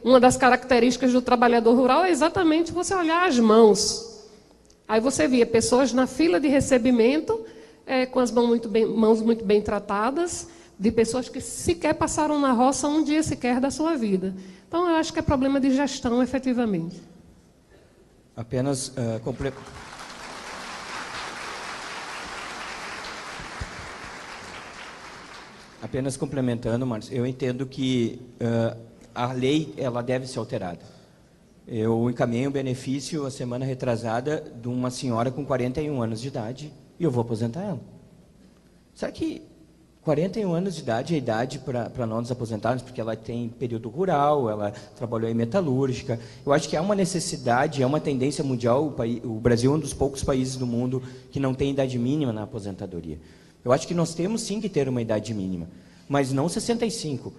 Uma das características do trabalhador rural é exatamente você olhar as mãos. Aí você via pessoas na fila de recebimento, com as mãos muito bem tratadas, de pessoas que sequer passaram na roça um dia sequer da sua vida. Então, eu acho que é problema de gestão, efetivamente. Apenas Apenas complementando, Marcos, eu entendo que a lei ela deve ser alterada. Eu encaminhei um benefício a semana retrasada de uma senhora com 41 anos de idade e eu vou aposentar ela. Será que 41 anos de idade é a idade para nós nos aposentarmos, porque ela tem período rural, ela trabalhou em metalúrgica. Eu acho que há uma necessidade, é uma tendência mundial, o Brasil é um dos poucos países do mundo que não tem idade mínima na aposentadoria. Eu acho que nós temos sim que ter uma idade mínima, mas não 65,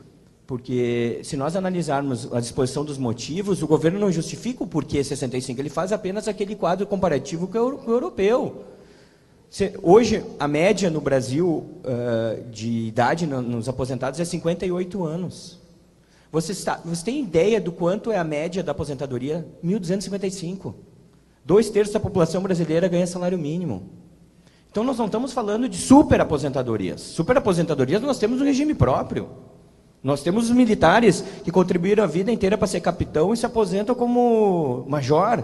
porque se nós analisarmos a disposição dos motivos, o governo não justifica o porquê 65, ele faz apenas aquele quadro comparativo com o europeu. Hoje, a média no Brasil de idade nos aposentados é 58 anos. Você tem ideia do quanto é a média da aposentadoria? 1.255. 2/3 da população brasileira ganha salário mínimo. Então, nós não estamos falando de superaposentadorias. Superaposentadorias nós temos um regime próprio. Nós temos os militares que contribuíram a vida inteira para ser capitão e se aposentam como major.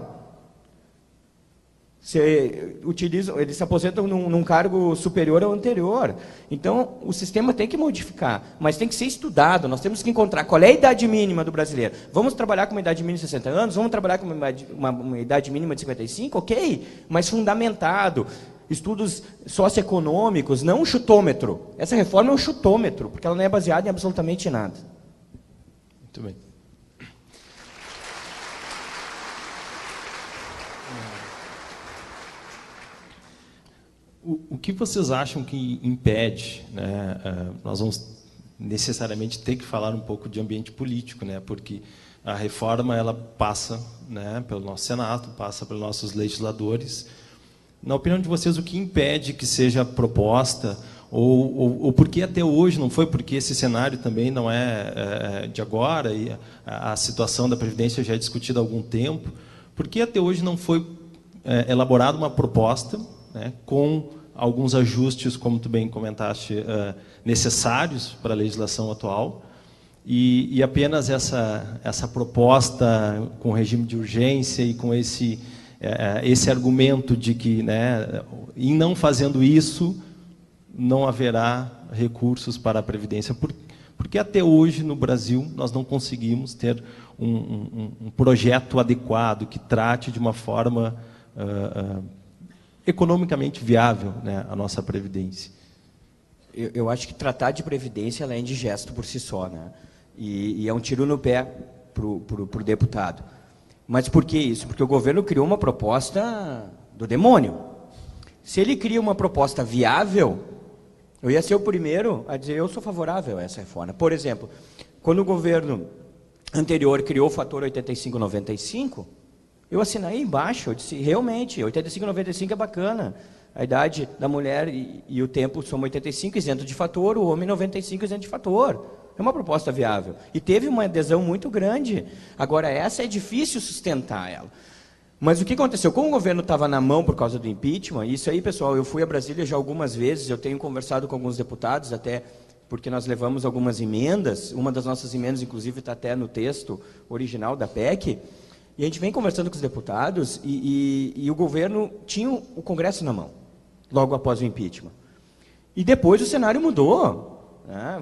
Eles se aposentam num cargo superior ao anterior. Então, o sistema tem que modificar, mas tem que ser estudado. Nós temos que encontrar qual é a idade mínima do brasileiro. Vamos trabalhar com uma idade mínima de 60 anos? Vamos trabalhar com uma idade mínima de 55? Ok, mas fundamentado. Estudos socioeconômicos, não um chutômetro. Essa reforma é um chutômetro, porque ela não é baseada em absolutamente nada. Muito bem. O que vocês acham que impede, né? Nós vamos necessariamente ter que falar um pouco de ambiente político, né? Porque a reforma ela passa, né, pelo nosso Senado, passa pelos nossos legisladores. Na opinião de vocês, o que impede que seja proposta, ou por que até hoje não foi, porque esse cenário também não é de agora, e a situação da Previdência já é discutida há algum tempo, por que até hoje não foi elaborada uma proposta, né, com alguns ajustes, como tu bem comentaste, necessários para a legislação atual, e apenas essa proposta com regime de urgência e com esse argumento de que, né, em não fazendo isso, não haverá recursos para a Previdência. Porque até hoje, no Brasil, nós não conseguimos ter um projeto adequado que trate de uma forma economicamente viável, né, a nossa Previdência. Eu acho que tratar de Previdência ela é indigesto por si só, né? E é um tiro no pé para o deputado. Mas por que isso? Porque o governo criou uma proposta do demônio. Se ele cria uma proposta viável, eu ia ser o primeiro a dizer eu sou favorável a essa reforma. Por exemplo, quando o governo anterior criou o fator 85-95, eu assinei embaixo, eu disse, realmente, 85-95 é bacana. A idade da mulher e o tempo são 85 isento de fator, o homem 95 isento de fator. É uma proposta viável. E teve uma adesão muito grande. Agora, essa é difícil sustentar ela. Mas o que aconteceu? Como o governo estava na mão por causa do impeachment, isso aí, pessoal, eu fui a Brasília já algumas vezes, eu tenho conversado com alguns deputados, até porque nós levamos algumas emendas, uma das nossas emendas, inclusive, está até no texto original da PEC, e a gente vem conversando com os deputados, e o governo tinha o Congresso na mão, logo após o impeachment. E depois o cenário mudou.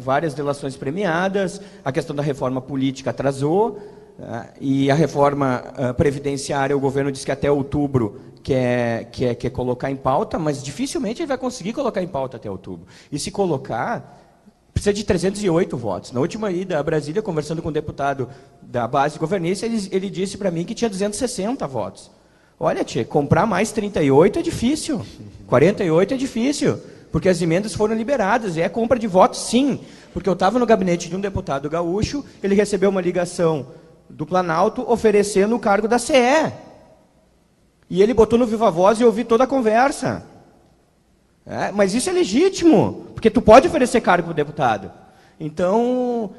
Várias delações premiadas, a questão da reforma política atrasou, e a reforma previdenciária, o governo disse que até outubro quer colocar em pauta, mas dificilmente ele vai conseguir colocar em pauta até outubro. E se colocar, precisa de 308 votos. Na última ida a Brasília, conversando com um deputado da base governista, ele disse para mim que tinha 260 votos. Olha, tia, comprar mais 38 é difícil, 48 é difícil. Porque as emendas foram liberadas, e é compra de votos, sim. Porque eu estava no gabinete de um deputado gaúcho, ele recebeu uma ligação do Planalto oferecendo o cargo da CE. E ele botou no Viva Voz e eu ouvi toda a conversa. Mas isso é legítimo, porque tu pode oferecer cargo para o deputado. Então,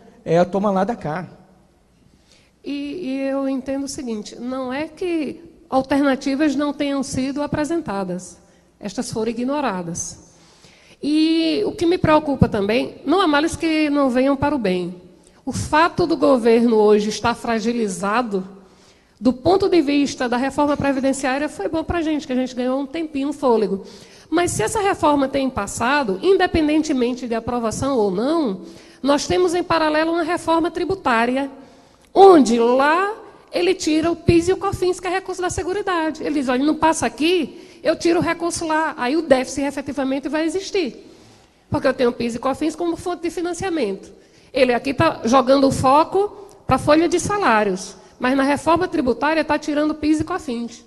toma lá da cá. E eu entendo o seguinte, não é que alternativas não tenham sido apresentadas. Estas foram ignoradas. E o que me preocupa também, não há males que não venham para o bem. O fato do governo hoje estar fragilizado, do ponto de vista da reforma previdenciária, foi bom para a gente, que a gente ganhou um tempinho, um fôlego. Mas se essa reforma tem passado, independentemente de aprovação ou não, nós temos em paralelo uma reforma tributária, onde lá ele tira o PIS e o COFINS, que é recurso da Seguridade. Ele diz, olha, não passa aqui, eu tiro o recurso lá, aí o déficit efetivamente vai existir. Porque eu tenho o PIS e COFINS como fonte de financiamento. Ele aqui está jogando o foco para a folha de salários, mas na reforma tributária está tirando PIS e COFINS.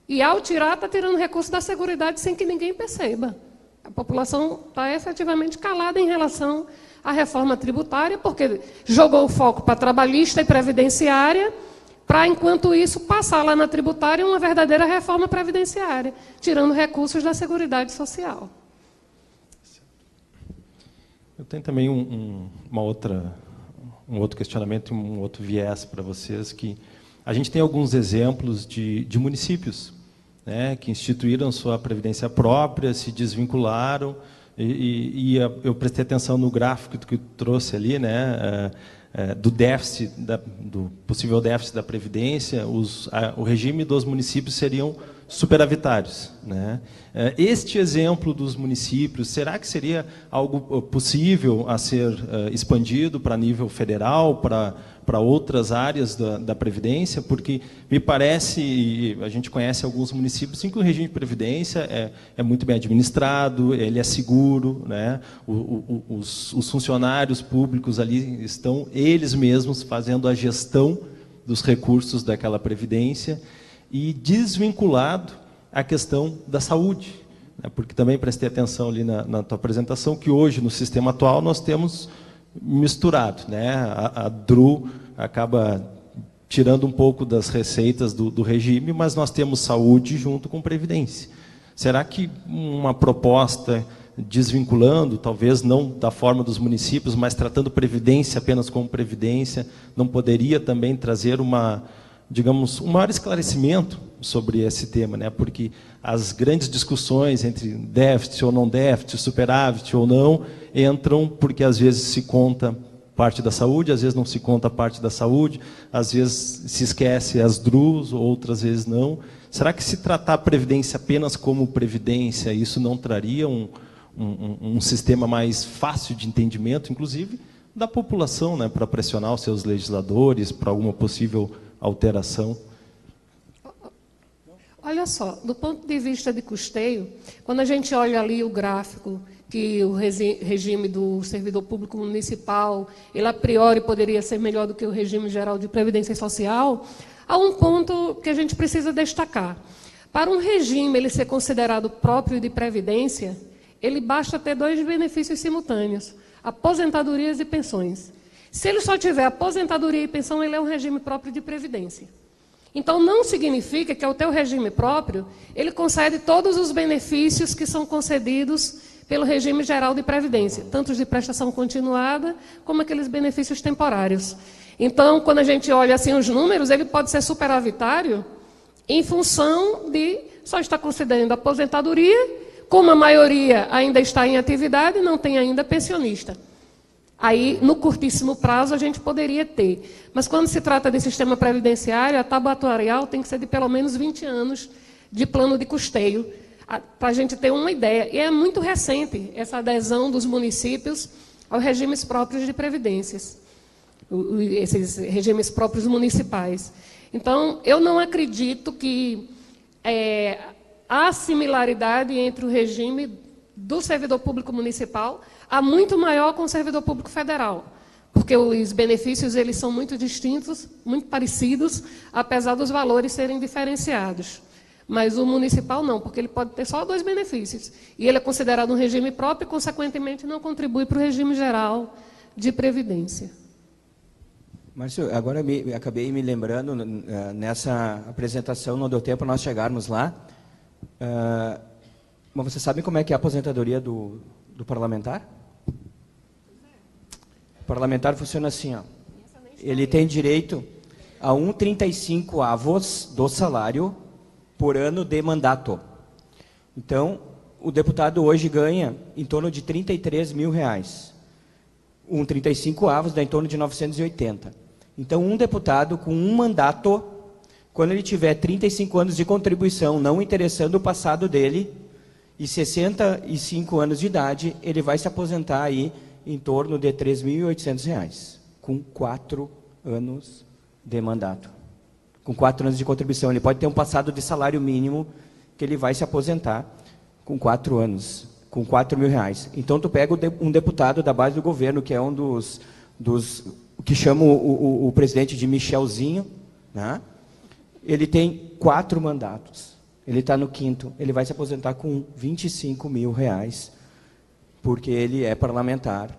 E ao tirar, está tirando recurso da Seguridade sem que ninguém perceba. A população está efetivamente calada em relação à reforma tributária, porque jogou o foco para trabalhista e previdenciária, para, enquanto isso, passar lá na tributária uma verdadeira reforma previdenciária, tirando recursos da Seguridade Social. Eu tenho também um outro questionamento, um outro viés para vocês, que a gente tem alguns exemplos de municípios, né, que instituíram sua previdência própria, se desvincularam, e eu prestei atenção no gráfico que trouxe ali, né, do déficit, do possível déficit da Previdência, o regime dos municípios seriam superavitários, né? Este exemplo dos municípios, será que seria algo possível a ser expandido para nível federal, para outras áreas da Previdência? Porque me parece, e a gente conhece alguns municípios, em que o regime de Previdência é muito bem administrado, ele é seguro, né? Os funcionários públicos ali estão, eles mesmos, fazendo a gestão dos recursos daquela Previdência, e desvinculado a questão da saúde, né? Porque também prestei atenção ali na tua apresentação, que hoje, no sistema atual, nós temos misturado, né? A DRU acaba tirando um pouco das receitas do regime, mas nós temos saúde junto com previdência. Será que uma proposta desvinculando, talvez não da forma dos municípios, mas tratando previdência apenas como previdência, não poderia também trazer digamos, um maior esclarecimento sobre esse tema, né? Porque as grandes discussões entre déficit ou não déficit, superávit ou não, entram porque às vezes se conta parte da saúde, às vezes não se conta parte da saúde, às vezes se esquece as DRUs, outras vezes não. Será que se tratar a previdência apenas como previdência, isso não traria um sistema mais fácil de entendimento, inclusive da população, né, para pressionar os seus legisladores para alguma possível alteração? Olha só, do ponto de vista de custeio, quando a gente olha ali o gráfico que o regime do servidor público municipal, ele a priori poderia ser melhor do que o regime geral de previdência social, há um ponto que a gente precisa destacar. Para um regime ele ser considerado próprio de previdência, ele basta ter dois benefícios simultâneos, aposentadorias e pensões. Se ele só tiver aposentadoria e pensão, ele é um regime próprio de previdência. Então, não significa que ao teu regime próprio, ele concede todos os benefícios que são concedidos pelo regime geral de previdência, tanto os de prestação continuada, como aqueles benefícios temporários. Então, quando a gente olha assim os números, ele pode ser superavitário em função de só estar considerando aposentadoria, como a maioria ainda está em atividade, não tem ainda pensionista. Aí, no curtíssimo prazo, a gente poderia ter. Mas, quando se trata de sistema previdenciário, a tábua atuarial tem que ser de pelo menos 20 anos de plano de custeio, para a gente ter uma ideia. E é muito recente essa adesão dos municípios aos regimes próprios de previdências, esses regimes próprios municipais. Então, eu não acredito que há similaridade entre o regime do servidor público municipal há muito maior com o servidor público federal, porque os benefícios eles são muito distintos, muito parecidos, apesar dos valores serem diferenciados. Mas o municipal não, porque ele pode ter só dois benefícios. E ele é considerado um regime próprio e, consequentemente, não contribui para o regime geral de previdência. Márcio, agora acabei me lembrando, nessa apresentação não deu tempo nós chegarmos lá, mas você sabe como é que é a aposentadoria do parlamentar? O parlamentar funciona assim, ó. Ele tem direito a 1,35 do salário por ano de mandato. Então, o deputado hoje ganha em torno de R$33 mil. 1,35 dá em torno de 980. Então, um deputado com um mandato, quando ele tiver 35 anos de contribuição, não interessando o passado dele, e 65 anos de idade, ele vai se aposentar aí em torno de R$3.800, com 4 anos de mandato. Com 4 anos de contribuição. Ele pode ter um passado de salário mínimo, que ele vai se aposentar com 4 anos, com R$4 mil. Então, tu pega um deputado da base do governo, que é um dos que chama o presidente de Michelzinho, né? Ele tem 4 mandatos. Ele está no 5º, ele vai se aposentar com R$25 mil, porque ele é parlamentar,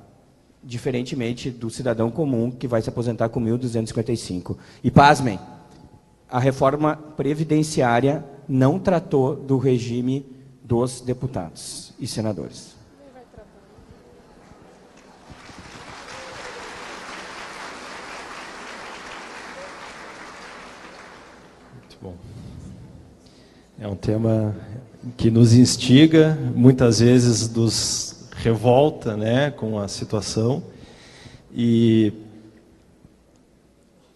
diferentemente do cidadão comum, que vai se aposentar com 1.255. E pasmem, a reforma previdenciária não tratou do regime dos deputados e senadores. Muito bom. É um tema que nos instiga, muitas vezes nos revolta, né, com a situação.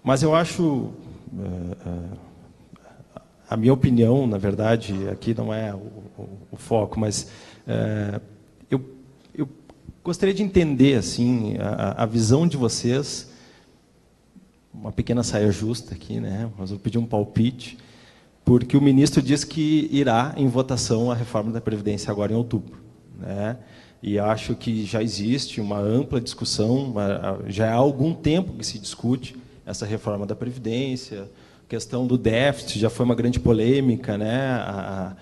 Mas eu acho, a minha opinião, na verdade, aqui não é o foco, mas eu gostaria de entender assim a visão de vocês, uma pequena saia justa aqui, né? Mas eu pedi um palpite. Porque o ministro diz que irá em votação a reforma da Previdência agora em outubro, né? E acho que já existe uma ampla discussão, já há algum tempo que se discute essa reforma da Previdência, a questão do déficit já foi uma grande polêmica, né? A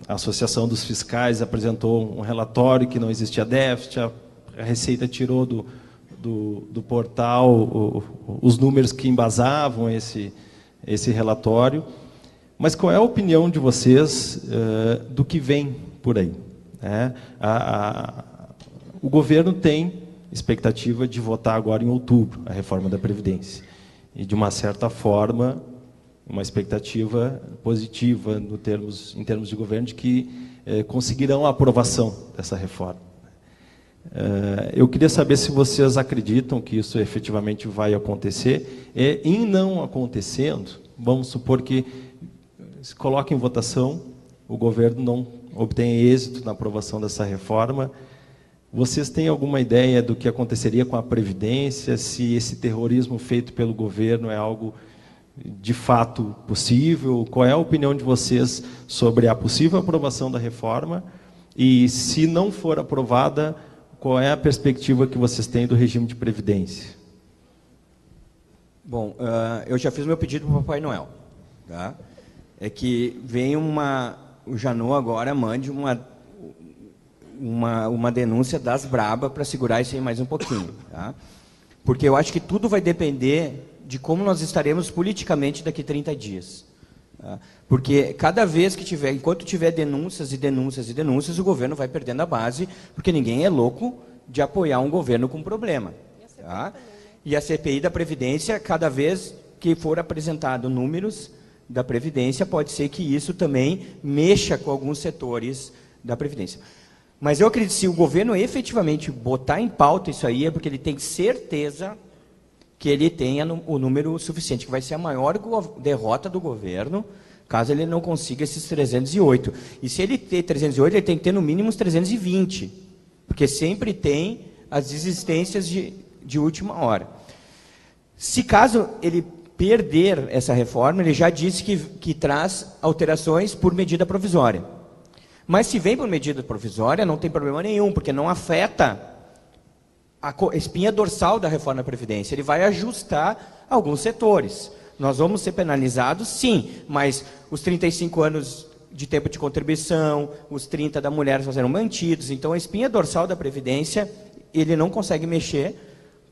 Associação dos Fiscais apresentou um relatório que não existia déficit, a Receita tirou do portal os números que embasavam esse relatório. Mas qual é a opinião de vocês do que vem por aí? O governo tem expectativa de votar agora em outubro a reforma da Previdência. E, de uma certa forma, uma expectativa positiva em termos de governo de que conseguirão a aprovação dessa reforma. Eu queria saber se vocês acreditam que isso efetivamente vai acontecer. E, em não acontecendo, vamos supor que se coloca em votação, o governo não obtém êxito na aprovação dessa reforma. Vocês têm alguma ideia do que aconteceria com a Previdência, se esse terrorismo feito pelo governo é algo de fato possível? Qual é a opinião de vocês sobre a possível aprovação da reforma? E, se não for aprovada, qual é a perspectiva que vocês têm do regime de Previdência? Bom, eu já fiz meu pedido para o Papai Noel, tá? É que vem o Janot agora mande uma denúncia das braba para segurar isso aí mais um pouquinho, tá? Porque eu acho que tudo vai depender de como nós estaremos politicamente daqui a 30 dias. Tá? Porque cada vez que tiver, enquanto tiver denúncias e denúncias e denúncias, o governo vai perdendo a base, porque ninguém é louco de apoiar um governo com problema. Tá? E a CPI da Previdência, cada vez que for apresentado números da Previdência, pode ser que isso também mexa com alguns setores da Previdência. Mas eu acredito que se o governo efetivamente botar em pauta isso aí, é porque ele tem certeza que ele tenha o número suficiente, que vai ser a maior derrota do governo, caso ele não consiga esses 308. E se ele ter 308, ele tem que ter no mínimo uns 320, porque sempre tem as desistências de última hora. Se caso ele perder essa reforma, ele já disse que traz alterações por medida provisória. Mas se vem por medida provisória, não tem problema nenhum, porque não afeta a espinha dorsal da reforma da Previdência. Ele vai ajustar alguns setores. Nós vamos ser penalizados, sim, mas os 35 anos de tempo de contribuição, os 30 da mulher serão mantidos. Então, a espinha dorsal da Previdência, ele não consegue mexer,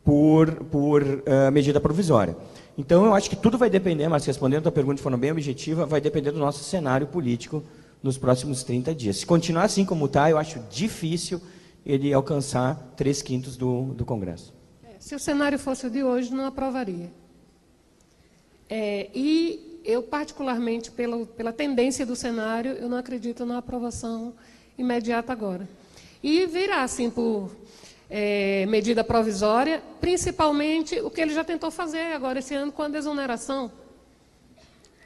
por medida provisória. Então, eu acho que tudo vai depender, mas respondendo a tua pergunta de forma bem objetiva, vai depender do nosso cenário político nos próximos 30 dias. Se continuar assim como está, eu acho difícil ele alcançar 3/5 do Congresso. Se o cenário fosse o de hoje, não aprovaria. E eu, particularmente, pela tendência do cenário, eu não acredito na aprovação imediata agora. E virá, assim, por medida provisória, principalmente o que ele já tentou fazer agora esse ano com a desoneração.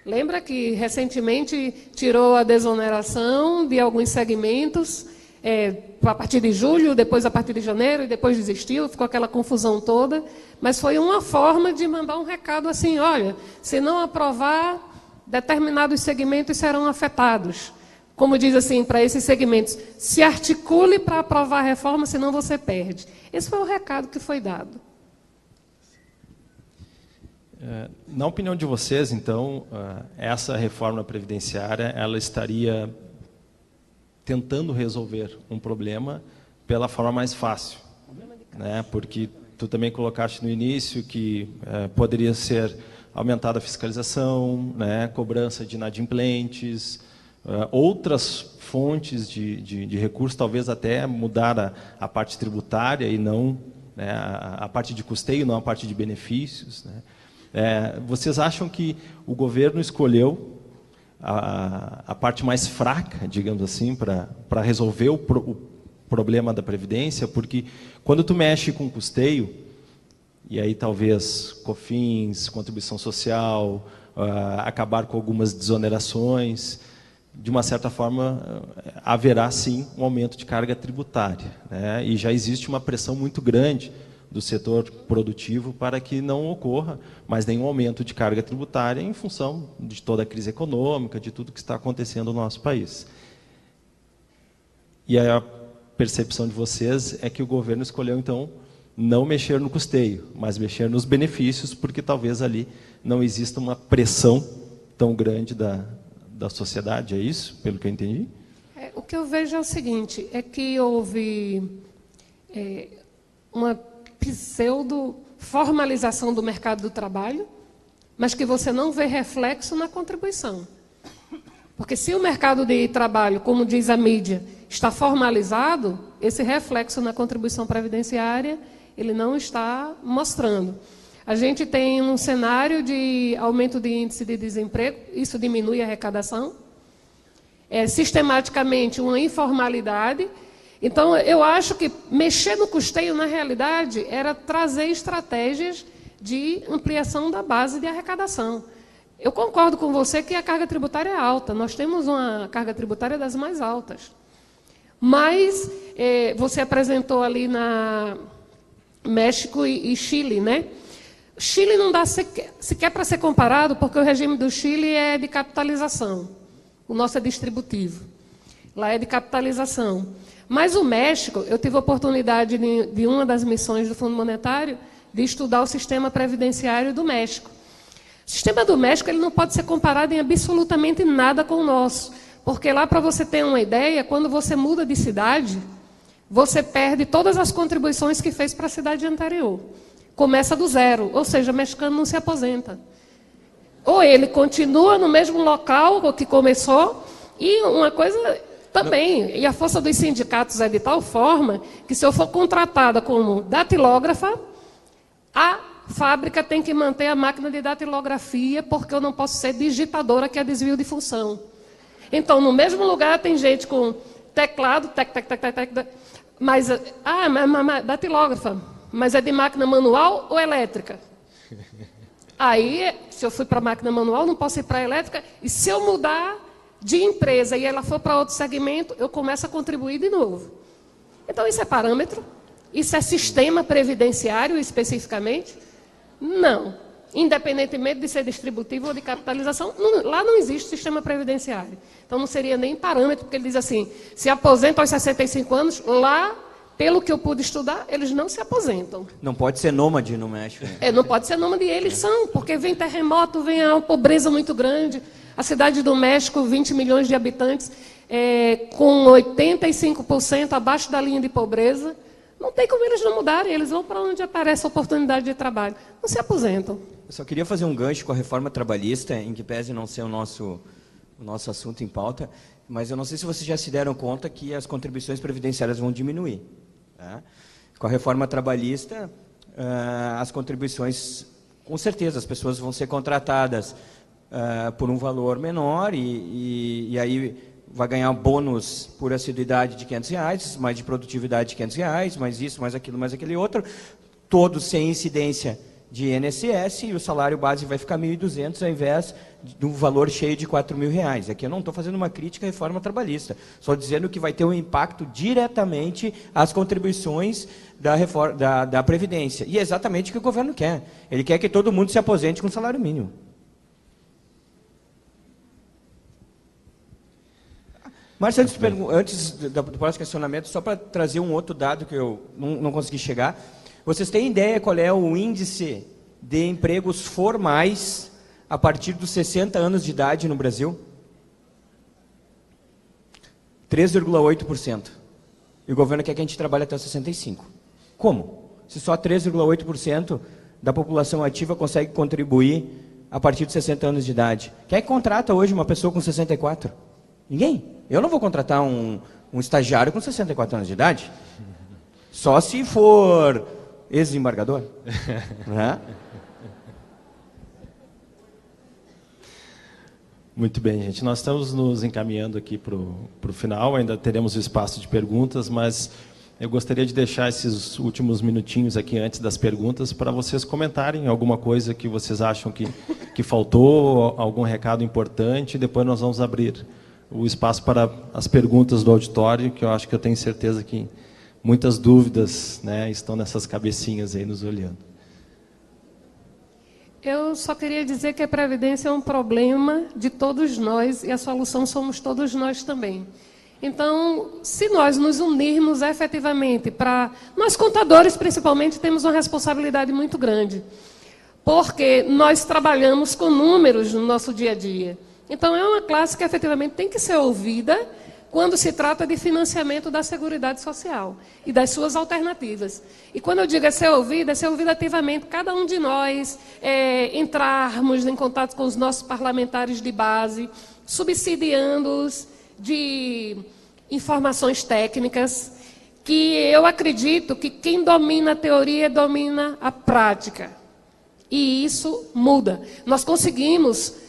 Lembra que recentemente tirou a desoneração de alguns segmentos, a partir de julho, depois a partir de janeiro, e depois desistiu, ficou aquela confusão toda, mas foi uma forma de mandar um recado assim, olha, se não aprovar, determinados segmentos serão afetados. Como diz assim, para esses segmentos, se articule para aprovar a reforma, senão você perde. Esse foi o recado que foi dado. Na opinião de vocês, então, essa reforma previdenciária, ela estaria tentando resolver um problema pela forma mais fácil, né? Porque tu também colocaste no início que poderia ser aumentada a fiscalização, né? Cobrança de inadimplentes, outras fontes de recursos, talvez até mudar a parte tributária e não, né, a parte de custeio, não a parte de benefícios, né? Vocês acham que o governo escolheu a parte mais fraca, digamos assim, para resolver o problema da Previdência? Porque quando tu mexe com custeio, e aí talvez COFINS, contribuição social, acabar com algumas desonerações, de uma certa forma, haverá sim um aumento de carga tributária, né? E já existe uma pressão muito grande do setor produtivo para que não ocorra mais nenhum aumento de carga tributária em função de toda a crise econômica, de tudo que está acontecendo no nosso país. E a percepção de vocês é que o governo escolheu, então, não mexer no custeio, mas mexer nos benefícios, porque talvez ali não exista uma pressão tão grande da sociedade, é isso, pelo que eu entendi? O que eu vejo é o seguinte, é que houve uma pseudo-formalização do mercado do trabalho, mas que você não vê reflexo na contribuição. Porque se o mercado de trabalho, como diz a mídia, está formalizado, esse reflexo na contribuição previdenciária, ele não está mostrando. A gente tem um cenário de aumento de índice de desemprego, isso diminui a arrecadação. Sistematicamente, uma informalidade. Então, eu acho que mexer no custeio, na realidade, era trazer estratégias de ampliação da base de arrecadação. Eu concordo com você que a carga tributária é alta. Nós temos uma carga tributária das mais altas. Mas você apresentou ali na México e Chile, né? Chile não dá sequer para ser comparado, porque o regime do Chile é de capitalização. O nosso é distributivo. Lá é de capitalização. Mas o México, eu tive a oportunidade de uma das missões do Fundo Monetário de estudar o sistema previdenciário do México. O sistema do México ele não pode ser comparado em absolutamente nada com o nosso. Porque lá, para você ter uma ideia, quando você muda de cidade, você perde todas as contribuições que fez para a cidade anterior. Começa do zero, ou seja, o mexicano não se aposenta. Ou ele continua no mesmo local que começou, e uma coisa também, e a força dos sindicatos é de tal forma que se eu for contratada como datilógrafa, a fábrica tem que manter a máquina de datilografia, porque eu não posso ser digitadora, que é desvio de função. Então, no mesmo lugar tem gente com teclado, mas datilógrafa. Mas é de máquina manual ou elétrica? Aí, se eu fui para a máquina manual, não posso ir para a elétrica. E se eu mudar de empresa e ela for para outro segmento, eu começo a contribuir de novo. Então, isso é parâmetro? Isso é sistema previdenciário, especificamente? Não. Independentemente de ser distributivo ou de capitalização, lá não existe sistema previdenciário. Então, não seria nem parâmetro, porque ele diz assim, se aposenta aos 65 anos, lá... Pelo que eu pude estudar, eles não se aposentam. Não pode ser nômade no México. Não pode ser nômade, eles são, porque vem terremoto, vem a pobreza muito grande. A cidade do México, 20 milhões de habitantes, com 85% abaixo da linha de pobreza. Não tem como eles não mudarem, eles vão para onde aparece a oportunidade de trabalho. Não se aposentam. Eu só queria fazer um gancho com a reforma trabalhista, em que pese não ser o nosso assunto em pauta, mas eu não sei se vocês já se deram conta que as contribuições previdenciárias vão diminuir. Tá? Com a reforma trabalhista, as contribuições, com certeza, as pessoas vão ser contratadas por um valor menor e aí vai ganhar bônus por assiduidade de R$500, mais de produtividade de R$500, mais isso, mais aquilo, mais aquele outro, todos sem incidência de INSS, e o salário base vai ficar 1.200 ao invés do valor cheio de R$4.000. Aqui eu não estou fazendo uma crítica à reforma trabalhista, só dizendo que vai ter um impacto diretamente às contribuições da Previdência. E é exatamente o que o governo quer. Ele quer que todo mundo se aposente com salário mínimo. Mas antes do próximo questionamento, só para trazer um outro dado que eu não consegui chegar, vocês têm ideia qual é o índice de empregos formais a partir dos 60 anos de idade no Brasil? 3,8%. E o governo quer que a gente trabalhe até os 65. Como? Se só 3,8% da população ativa consegue contribuir a partir dos 60 anos de idade. Quem é que contrata hoje uma pessoa com 64? Ninguém. Eu não vou contratar um estagiário com 64 anos de idade. Só se for ex-desembargador. Né? Muito bem, gente. Nós estamos nos encaminhando aqui para o final, ainda teremos o espaço de perguntas, mas eu gostaria de deixar esses últimos minutinhos aqui antes das perguntas para vocês comentarem alguma coisa que vocês acham que faltou, algum recado importante, e depois nós vamos abrir o espaço para as perguntas do auditório, que eu acho que eu tenho certeza que muitas dúvidas, né, estão nessas cabecinhas aí nos olhando. Eu só queria dizer que a Previdência é um problema de todos nós e a solução somos todos nós também. Então, se nós nos unirmos efetivamente nós contadores, principalmente, temos uma responsabilidade muito grande, porque nós trabalhamos com números no nosso dia a dia. Então, é uma classe que efetivamente tem que ser ouvida quando se trata de financiamento da Seguridade Social e das suas alternativas. E quando eu digo é ser ouvida ativamente, cada um de nós entrarmos em contato com os nossos parlamentares de base, subsidiando-os de informações técnicas, que eu acredito que quem domina a teoria domina a prática. E isso muda. Nós conseguimos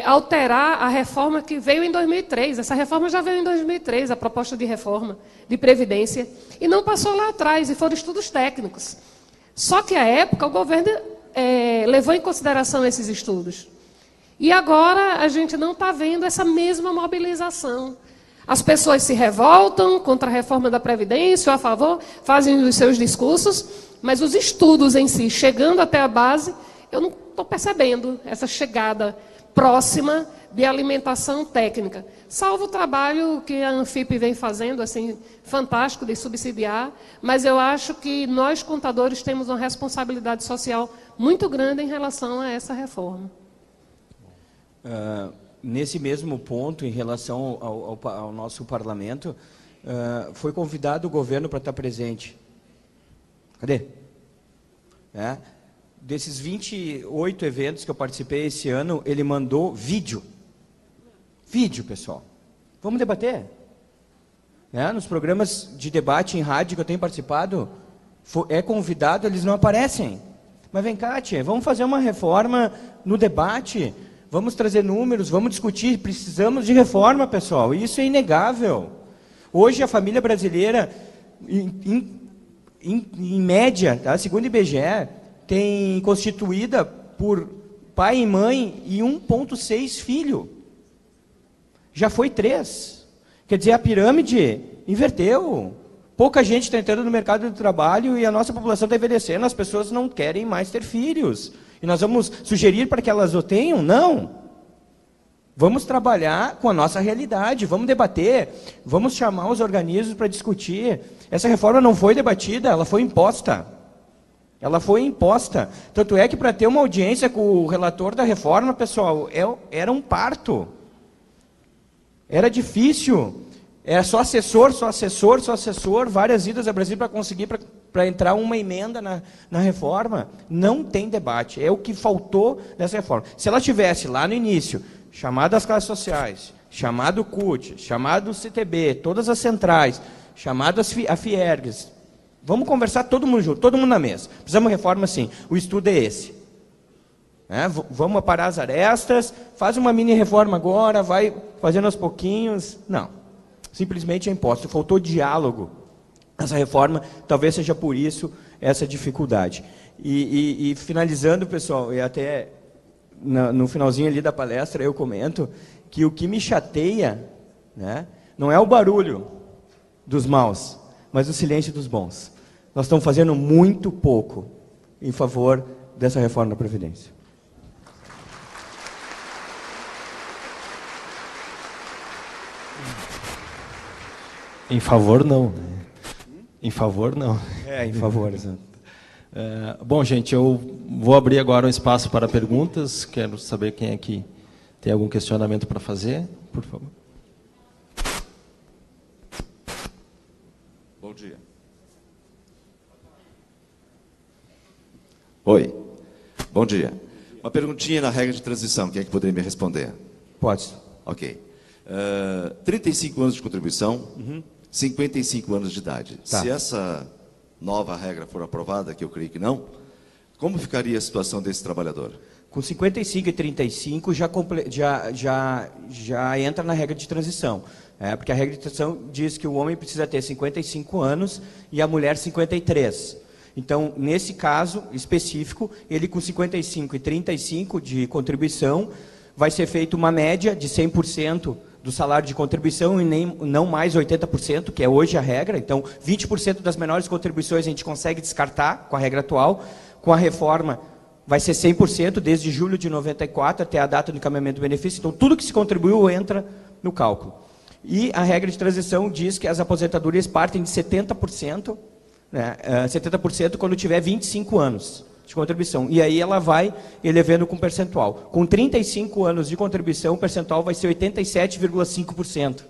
alterar a reforma que veio em 2003. Essa reforma já veio em 2003, a proposta de reforma de Previdência, e não passou lá atrás, e foram estudos técnicos. Só que, à época, o governo levou em consideração esses estudos. E agora a gente não está vendo essa mesma mobilização. As pessoas se revoltam contra a reforma da Previdência, ou a favor, fazem os seus discursos, mas os estudos em si, chegando até a base, eu não estou percebendo essa chegada próxima de alimentação técnica, salvo o trabalho que a Anfip vem fazendo, assim, fantástico, de subsidiar, mas eu acho que nós, contadores, temos uma responsabilidade social muito grande em relação a essa reforma. Nesse mesmo ponto, em relação ao nosso parlamento, foi convidado o governo para estar presente. Cadê? Desses 28 eventos que eu participei esse ano, ele mandou vídeo. Vídeo, pessoal. Vamos debater. Nos programas de debate em rádio que eu tenho participado, é convidado, eles não aparecem. Mas vem cá, tia, vamos fazer uma reforma no debate, vamos trazer números, vamos discutir, precisamos de reforma, pessoal. Isso é inegável. Hoje a família brasileira, em média, segundo o IBGE, tem constituída por pai e mãe e 1,6 filho. Já foi 3. Quer dizer, a pirâmide inverteu. Pouca gente está entrando no mercado de trabalho e a nossa população está envelhecendo, as pessoas não querem mais ter filhos. E nós vamos sugerir para que elas o tenham? Não. Vamos trabalhar com a nossa realidade, vamos debater, vamos chamar os organismos para discutir. Essa reforma não foi debatida, ela foi imposta. Ela foi imposta. Tanto é que, para ter uma audiência com o relator da reforma, pessoal, era um parto. Era difícil. É só assessor, só assessor, só assessor, várias idas a Brasília para conseguir para entrar uma emenda na reforma. Não tem debate. É o que faltou nessa reforma. Se ela tivesse lá no início, chamado as classes sociais, chamado o CUT, chamado o CTB, todas as centrais, chamado a Fiergs, vamos conversar todo mundo junto, todo mundo na mesa. Precisamos de reforma sim. O estudo é esse. Vamos aparar as arestas, faz uma mini reforma agora, vai fazendo aos pouquinhos. Não. Simplesmente é imposto. Faltou diálogo. Essa reforma, talvez seja por isso essa dificuldade. E finalizando, pessoal, e até no finalzinho ali da palestra eu comento que o que me chateia, né, não é o barulho dos maus, mas o silêncio dos bons. Nós estamos fazendo muito pouco em favor dessa reforma da Previdência. Em favor, não. Né? Em favor, não. Em favor, exato. Bom, gente, eu vou abrir agora um espaço para perguntas. Quero saber quem aqui tem algum questionamento para fazer, por favor. Bom dia. Oi. Bom dia. Uma perguntinha na regra de transição. Quem é que poderia me responder? Pode. Ok. 35 anos de contribuição, 55 anos de idade. Tá. Se essa nova regra for aprovada, que eu creio que não, como ficaria a situação desse trabalhador? Com 55 e 35 já entra na regra de transição. Porque a regra de transição diz que o homem precisa ter 55 anos e a mulher 53. Então, nesse caso específico, ele com 55 e 35 de contribuição, vai ser feita uma média de 100% do salário de contribuição e não mais 80%, que é hoje a regra. Então, 20% das menores contribuições a gente consegue descartar com a regra atual. Com a reforma, vai ser 100% desde julho de 94 até a data do encaminhamento do benefício. Então, tudo que se contribuiu entra no cálculo. E a regra de transição diz que as aposentadorias partem de 70%, né, 70% quando tiver 25 anos de contribuição. E aí ela vai elevando com percentual. Com 35 anos de contribuição, o percentual vai ser 87,5%.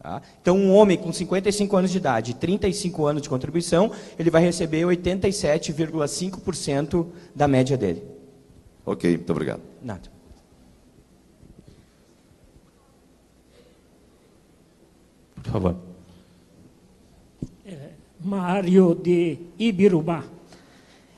Tá? Então, um homem com 55 anos de idade e 35 anos de contribuição, ele vai receber 87,5% da média dele. Ok, muito obrigado. Nada. Por favor. Mário de Ibirubá.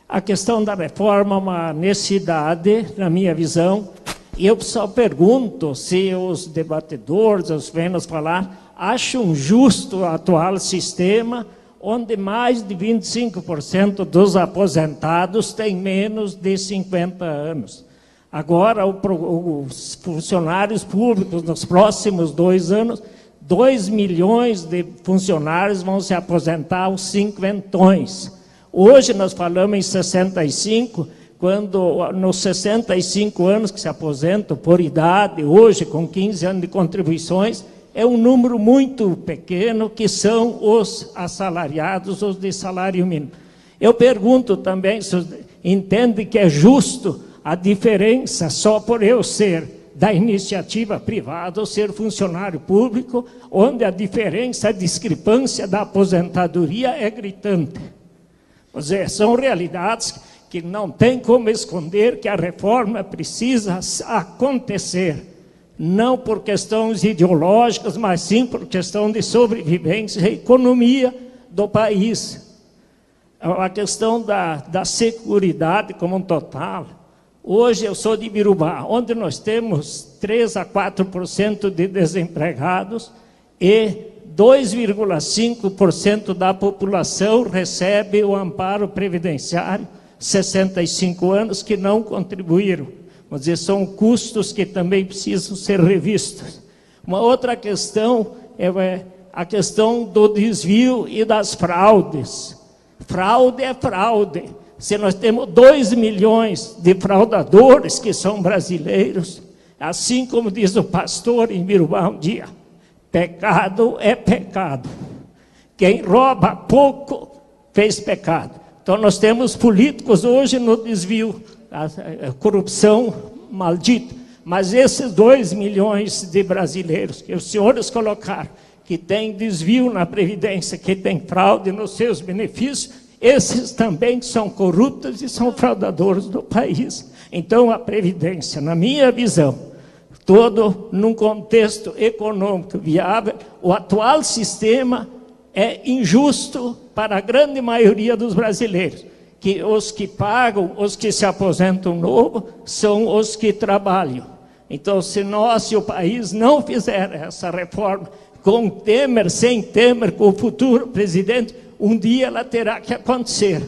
A questão da reforma é uma necessidade, na minha visão, e eu só pergunto se os debatedores, os que vêm nos falar, acham justo o atual sistema, onde mais de 25% dos aposentados têm menos de 50 anos. Agora, os funcionários públicos, nos próximos 2 anos, 2 milhões de funcionários vão se aposentar aos cinquentões. Hoje nós falamos em 65, quando nos 65 anos que se aposentam por idade, hoje com 15 anos de contribuições, é um número muito pequeno que são os assalariados, os de salário mínimo. Eu pergunto também se entende que é justo a diferença só por eu ser da iniciativa privada ou ser funcionário público, onde a diferença, a discrepância da aposentadoria é gritante. Quer dizer, são realidades que não tem como esconder que a reforma precisa acontecer, não por questões ideológicas, mas sim por questão de sobrevivência e economia do país. A questão da seguridade como um total. Hoje eu sou de Ibirubá, onde nós temos 3 a 4% de desempregados e 2,5% da população recebe o amparo previdenciário, 65 anos, que não contribuíram. Vamos dizer, são custos que também precisam ser revistos. Uma outra questão é a questão do desvio e das fraudes. Fraude é fraude. Se nós temos 2 milhões de fraudadores que são brasileiros, assim como diz o pastor em Ibirubá um dia, pecado é pecado. Quem rouba pouco fez pecado. Então nós temos políticos hoje no desvio, a corrupção maldita. Mas esses 2 milhões de brasileiros que os senhores colocaram, que tem desvio na Previdência, que tem fraude nos seus benefícios, esses também são corruptos e são fraudadores do país. Então, a Previdência, na minha visão, todo num contexto econômico viável, o atual sistema é injusto para a grande maioria dos brasileiros, que os que pagam, os que se aposentam novo, são os que trabalham. Então, se o país não fizer essa reforma, com Temer, sem Temer, com o futuro presidente, um dia ela terá que acontecer.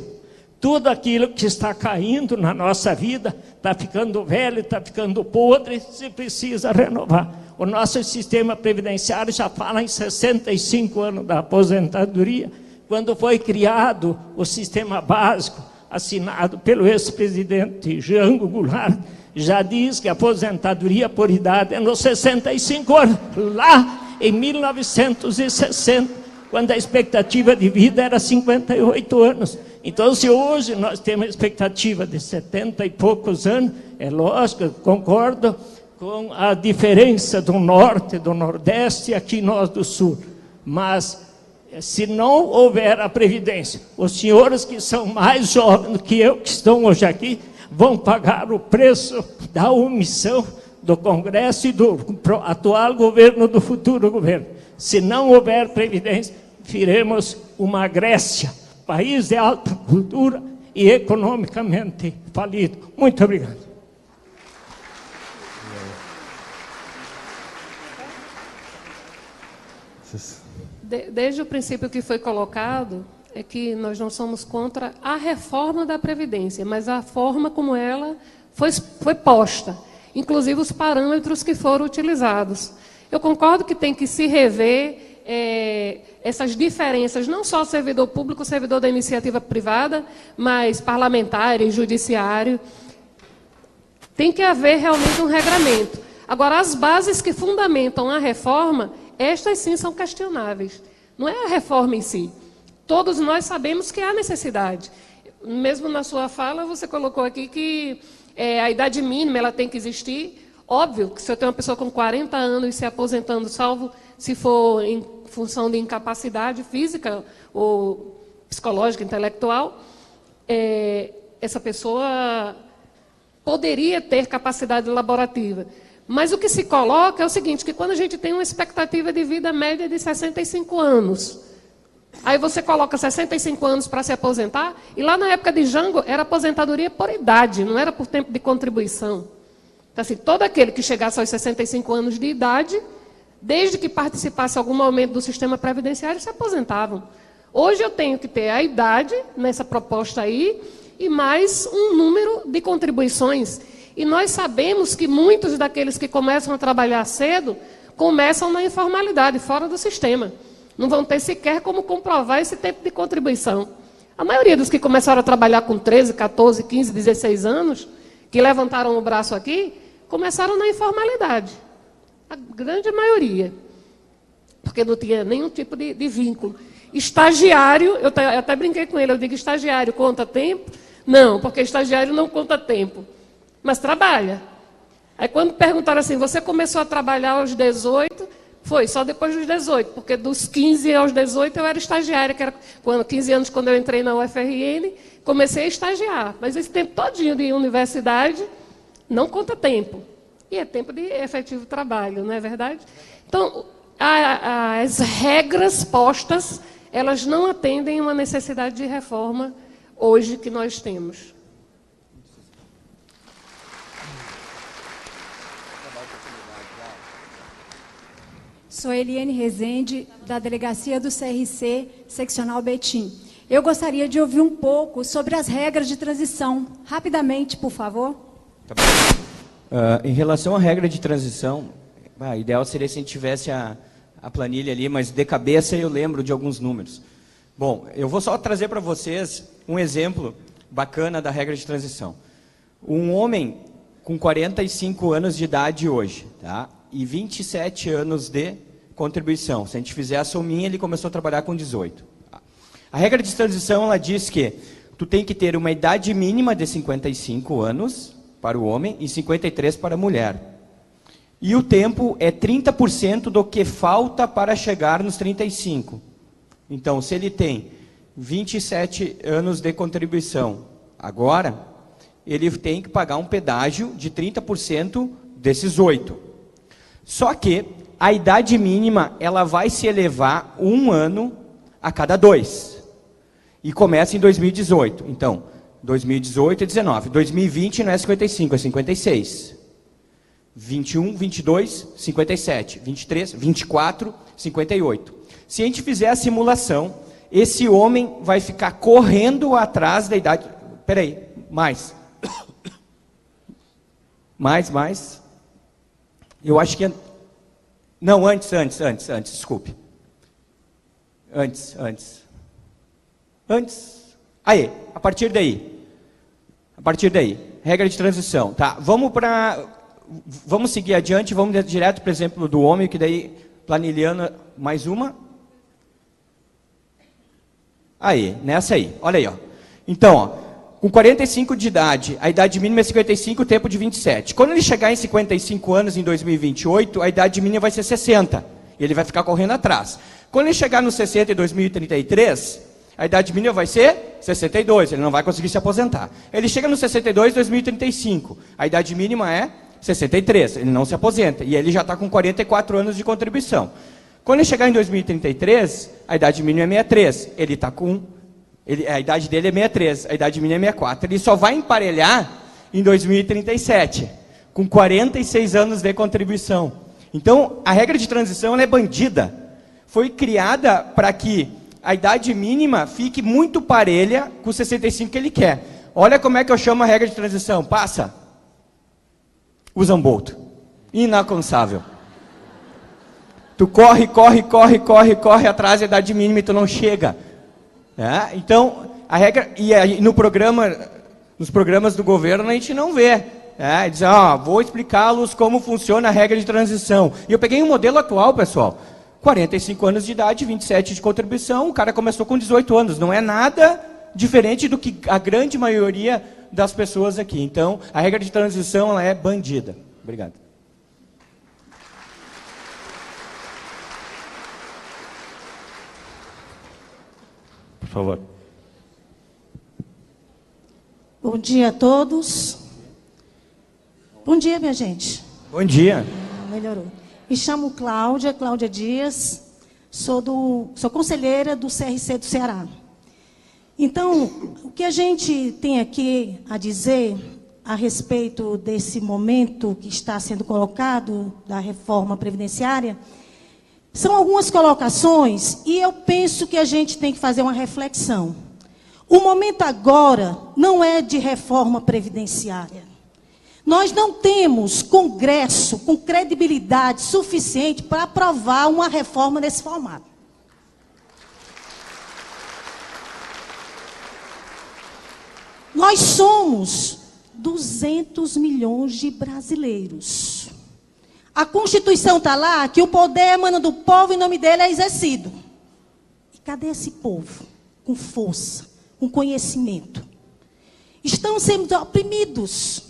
Tudo aquilo que está caindo na nossa vida, está ficando velho, está ficando podre, se precisa renovar. O nosso sistema previdenciário já fala em 65 anos da aposentadoria, quando foi criado o sistema básico, assinado pelo ex-presidente Jango Goulart, já diz que a aposentadoria por idade é nos 65 anos, lá em 1960, quando a expectativa de vida era 58 anos. Então, se hoje nós temos a expectativa de 70 e poucos anos, é lógico, eu concordo com a diferença do norte, do nordeste e aqui nós do sul. Mas, se não houver a Previdência, os senhores que são mais jovens do que eu, que estão hoje aqui, vão pagar o preço da omissão do Congresso e do atual governo, do futuro governo. Se não houver Previdência, viremos uma Grécia, país de alta cultura e economicamente falido. Muito obrigado. Desde o princípio que foi colocado, é que nós não somos contra a reforma da Previdência, mas a forma como ela foi posta, inclusive os parâmetros que foram utilizados. Eu concordo que tem que se rever essas diferenças, não só servidor público, servidor da iniciativa privada, mas parlamentar e judiciário. Tem que haver realmente um regramento. Agora, as bases que fundamentam a reforma, estas sim são questionáveis. Não é a reforma em si. Todos nós sabemos que há necessidade. Mesmo na sua fala, você colocou aqui que a idade mínima ela tem que existir. Óbvio que se eu tenho uma pessoa com 40 anos se aposentando, salvo se for em função de incapacidade física ou psicológica, intelectual, essa pessoa poderia ter capacidade laborativa. Mas o que se coloca é o seguinte, que quando a gente tem uma expectativa de vida média de 65 anos, aí você coloca 65 anos para se aposentar, e lá na época de Jango era aposentadoria por idade, não era por tempo de contribuição. Então, assim, todo aquele que chegasse aos 65 anos de idade, desde que participasse em algum momento do sistema previdenciário, se aposentavam. Hoje eu tenho que ter a idade, nessa proposta aí, e mais um número de contribuições. E nós sabemos que muitos daqueles que começam a trabalhar cedo, começam na informalidade, fora do sistema. Não vão ter sequer como comprovar esse tempo de contribuição. A maioria dos que começaram a trabalhar com 13, 14, 15, 16 anos, que levantaram o braço aqui, começaram na informalidade. A grande maioria. Porque não tinha nenhum tipo de vínculo. Estagiário, eu até brinquei com ele, eu digo, estagiário conta tempo? Não, porque estagiário não conta tempo. Mas trabalha. Aí quando perguntaram assim, você começou a trabalhar aos 18? Foi, só depois dos 18, porque dos 15 aos 18 eu era estagiária, que era 15 anos quando eu entrei na UFRN, comecei a estagiar. Mas esse tempo todinho de universidade não conta tempo. E é tempo de efetivo trabalho, não é verdade? Então, as regras postas, elas não atendem uma necessidade de reforma hoje que nós temos. Sou Eliane Rezende, da Delegacia do CRC, Seccional Betim. Eu gostaria de ouvir um pouco sobre as regras de transição. Rapidamente, por favor. Tá bom. Em relação à regra de transição, ideal seria se a gente tivesse a planilha ali, mas de cabeça eu lembro de alguns números. Bom, eu vou só trazer para vocês um exemplo bacana da regra de transição. Um homem com 45 anos de idade hoje, tá? E 27 anos de contribuição. Se a gente fizer a sominha, ele começou a trabalhar com 18. A regra de transição, ela diz que tu tem que ter uma idade mínima de 55 anos para o homem e 53 para a mulher. E o tempo é 30% do que falta para chegar nos 35. Então, se ele tem 27 anos de contribuição agora, ele tem que pagar um pedágio de 30% desses 8. Só que a idade mínima ela vai se elevar 1 ano a cada 2. E começa em 2018. Então, 2018 é 19. 2020 não é 55, é 56. 21, 22, 57. 23, 24, 58. Se a gente fizer a simulação, esse homem vai ficar correndo atrás da idade... Peraí, mais. Mais. Eu acho que... Não, antes, desculpe. Antes. Aí, a partir daí. Regra de transição. Tá, vamos seguir adiante, vamos direto para o exemplo do homem, que daí, planilhando, mais uma. Aí, nessa aí, olha aí, ó. Então, ó, com 45 de idade, a idade mínima é 55, o tempo de 27. Quando ele chegar em 55 anos, em 2028, a idade mínima vai ser 60. E ele vai ficar correndo atrás. Quando ele chegar nos 60 em 2033, a idade mínima vai ser 62, ele não vai conseguir se aposentar. Ele chega nos 62 em 2035, a idade mínima é 63, ele não se aposenta. E ele já está com 44 anos de contribuição. Quando ele chegar em 2033, a idade mínima é 63, ele está com... a idade dele é 63, a idade mínima é 64. Ele só vai emparelhar em 2037, com 46 anos de contribuição. Então, a regra de transição ela é bandida. Foi criada para que a idade mínima fique muito parelha com os 65 que ele quer. Olha como é que eu chamo a regra de transição. Passa. Usa um bolto. Inalcançável. Tu corre atrás da idade mínima e tu não chega. É, então, a regra, e aí, nos programas do governo a gente não vê. É, diz, vou explicá-los como funciona a regra de transição. E eu peguei um modelo atual, pessoal. 45 anos de idade, 27 de contribuição, o cara começou com 18 anos. Não é nada diferente do que a grande maioria das pessoas aqui. Então, a regra de transição ela é bandida. Obrigado. Por favor. Bom dia a todos. Bom dia, minha gente. Bom dia. Melhorou. Me chamo Cláudia Dias, sou conselheira do CRC do Ceará. Então, o que a gente tem aqui a dizer a respeito desse momento que está sendo colocado da reforma previdenciária, são algumas colocações e eu penso que a gente tem que fazer uma reflexão. O momento agora não é de reforma previdenciária. Nós não temos Congresso com credibilidade suficiente para aprovar uma reforma nesse formato. Nós somos 200 milhões de brasileiros. A Constituição está lá que o poder emana do povo e o nome dele é exercido. E cadê esse povo? Com força, com conhecimento. Estão sendo oprimidos.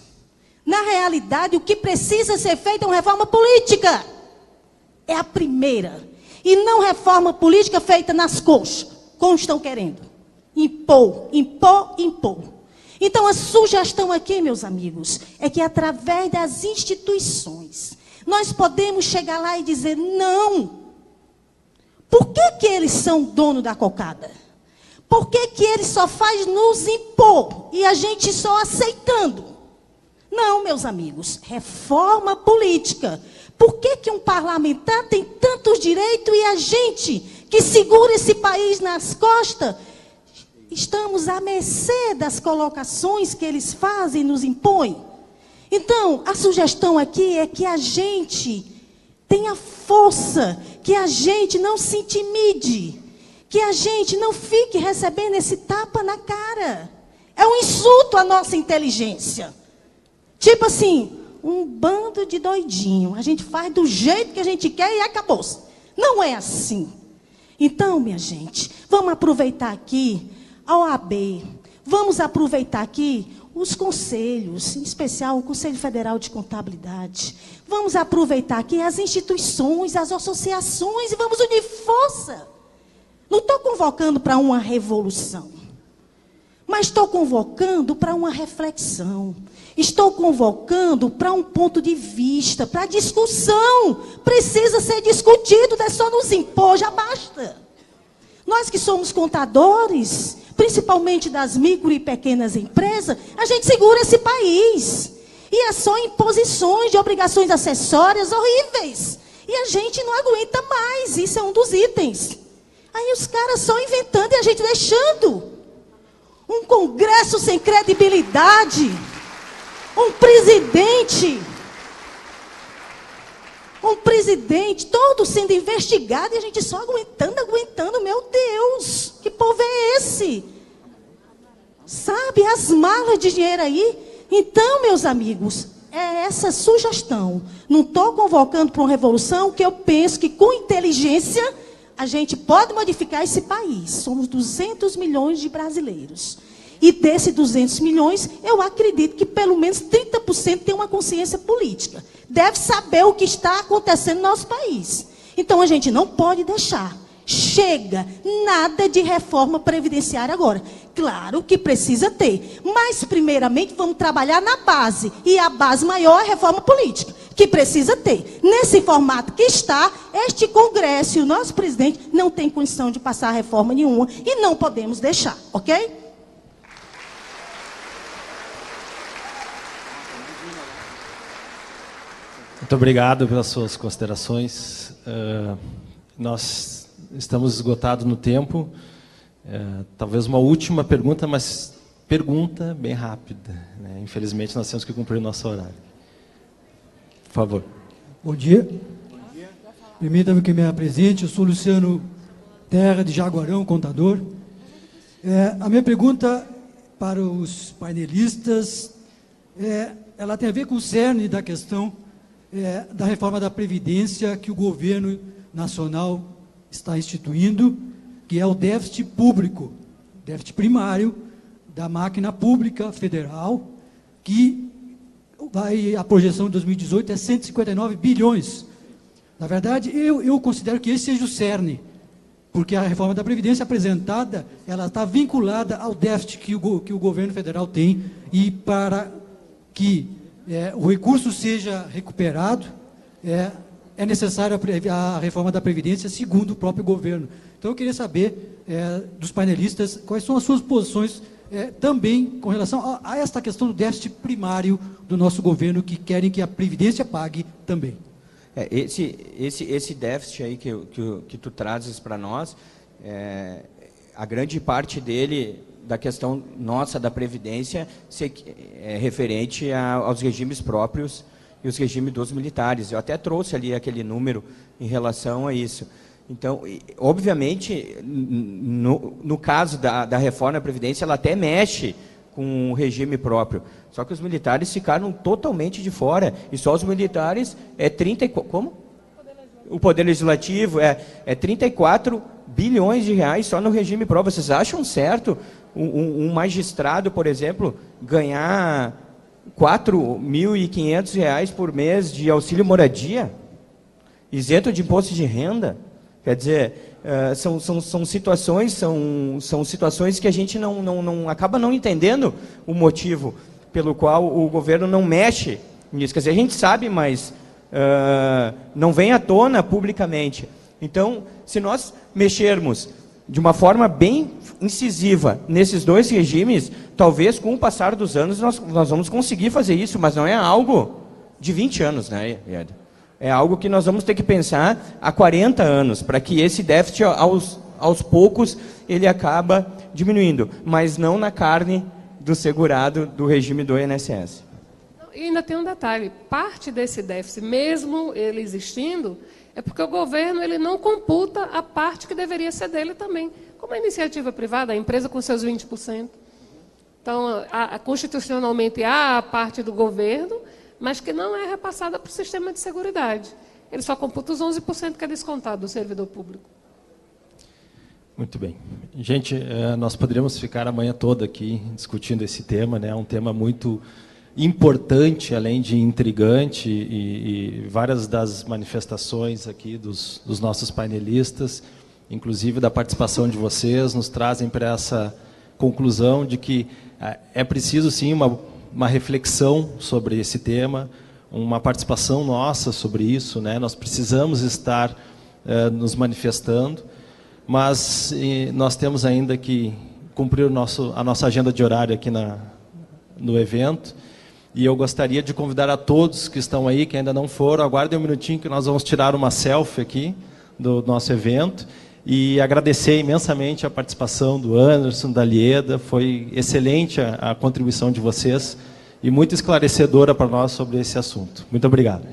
Na realidade, o que precisa ser feito é uma reforma política. É a primeira. E não reforma política feita nas coxas, como estão querendo. Impor. Então, a sugestão aqui, meus amigos, é que através das instituições, nós podemos chegar lá e dizer, não. Por que eles são dono da cocada? Por que eles só fazem nos impor e a gente só aceitando? Não, meus amigos, reforma política. Por que um parlamentar tem tantos direitos e a gente, que segura esse país nas costas, estamos à mercê das colocações que eles fazem e nos impõem? Então, a sugestão aqui é que a gente tenha força, que a gente não se intimide, que a gente não fique recebendo esse tapa na cara. É um insulto à nossa inteligência. Tipo assim, um bando de doidinho. A gente faz do jeito que a gente quer e acabou-se. Não é assim. Então, minha gente, vamos aproveitar aqui a OAB. Vamos aproveitar aqui os conselhos, em especial o Conselho Federal de Contabilidade. Vamos aproveitar aqui as instituições, as associações e vamos unir força. Não estou convocando para uma revolução, mas estou convocando para uma reflexão. Estou convocando para um ponto de vista, para discussão. Precisa ser discutido, não é só nos impor, já basta. Nós que somos contadores, principalmente das micro e pequenas empresas, a gente segura esse país. E é só imposições de obrigações acessórias horríveis. E a gente não aguenta mais, isso é um dos itens. Aí os caras só inventando e a gente deixando. Um Congresso sem credibilidade. Um presidente todo sendo investigado e a gente só aguentando. Meu Deus, que povo é esse? Sabe, as malas de dinheiro aí. Então, meus amigos, é essa sugestão. Não estou convocando para uma revolução, que eu penso que com inteligência a gente pode modificar esse país. Somos 200 milhões de brasileiros. E desses 200 milhões, eu acredito que pelo menos 30% tem uma consciência política. Deve saber o que está acontecendo no nosso país. Então, a gente não pode deixar. Chega, nada de reforma previdenciária agora. Claro que precisa ter. Mas, primeiramente, vamos trabalhar na base. E a base maior é a reforma política, que precisa ter. Nesse formato que está, este Congresso e o nosso presidente não tem condição de passar reforma nenhuma. E não podemos deixar, ok? Muito obrigado pelas suas considerações. Nós estamos esgotados no tempo. Talvez uma última pergunta, mas pergunta bem rápida, né? Infelizmente, nós temos que cumprir o nosso horário. Por favor. Bom dia. Permita-me que me apresente. Eu sou Luciano Terra, de Jaguarão, contador. A minha pergunta para os painelistas, ela tem a ver com o cerne da questão da reforma da Previdência que o governo nacional está instituindo, que é o déficit público, déficit primário da máquina pública federal, que a projeção de 2018 é 159 bilhões. Na verdade, eu considero que esse seja o cerne, porque a reforma da Previdência apresentada, ela está vinculada ao déficit que o governo federal tem, e para que o recurso seja recuperado, é necessária a reforma da Previdência, segundo o próprio governo. Então, eu queria saber dos painelistas quais são as suas posições também com relação a esta questão do déficit primário do nosso governo, que querem que a Previdência pague também. Esse déficit aí que tu trazes para nós, a grande parte dele, da questão nossa da Previdência, é referente aos regimes próprios e os regimes dos militares. Eu até trouxe ali aquele número em relação a isso. Então, obviamente, no caso da reforma da Previdência, ela até mexe com o regime próprio. Só que os militares ficaram totalmente de fora. E só os militares como? O Poder Legislativo é 34 bilhões de reais só no regime próprio. Vocês acham certo um magistrado, por exemplo, ganhar R$ 4.500 por mês de auxílio moradia, isento de imposto de renda? Quer dizer, são situações que a gente acaba não entendendo o motivo pelo qual o governo não mexe nisso. Quer dizer, a gente sabe, mas não vem à tona publicamente. Então, se nós mexermos de uma forma bem incisiva nesses dois regimes, talvez com o passar dos anos nós vamos conseguir fazer isso, mas não é algo de 20 anos, né, Eder? É algo que nós vamos ter que pensar há 40 anos, para que esse déficit, aos poucos, ele acaba diminuindo, mas não na carne do segurado do regime do INSS. E ainda tem um detalhe, parte desse déficit, mesmo ele existindo, é porque o governo ele não computa a parte que deveria ser dele também. Como a iniciativa privada, a empresa com seus 20%. Então, constitucionalmente há a parte do governo, mas que não é repassada para o sistema de seguridade. Ele só computa os 11% que é descontado do servidor público. Muito bem. Gente, nós poderíamos ficar a manhã toda aqui discutindo esse tema, né? É um tema muito importante, além de intrigante, e várias das manifestações aqui dos nossos painelistas, inclusive da participação de vocês, nos trazem para essa conclusão de que é preciso, sim, uma reflexão sobre esse tema, uma participação nossa sobre isso, né? Nós precisamos estar nos manifestando, mas nós temos ainda que cumprir a nossa agenda de horário aqui no evento, e eu gostaria de convidar a todos que estão aí, que ainda não foram, aguardem um minutinho que nós vamos tirar uma selfie aqui do nosso evento, e agradecer imensamente a participação do Anderson, da Lieda. Foi excelente a contribuição de vocês e muito esclarecedora para nós sobre esse assunto. Muito obrigado.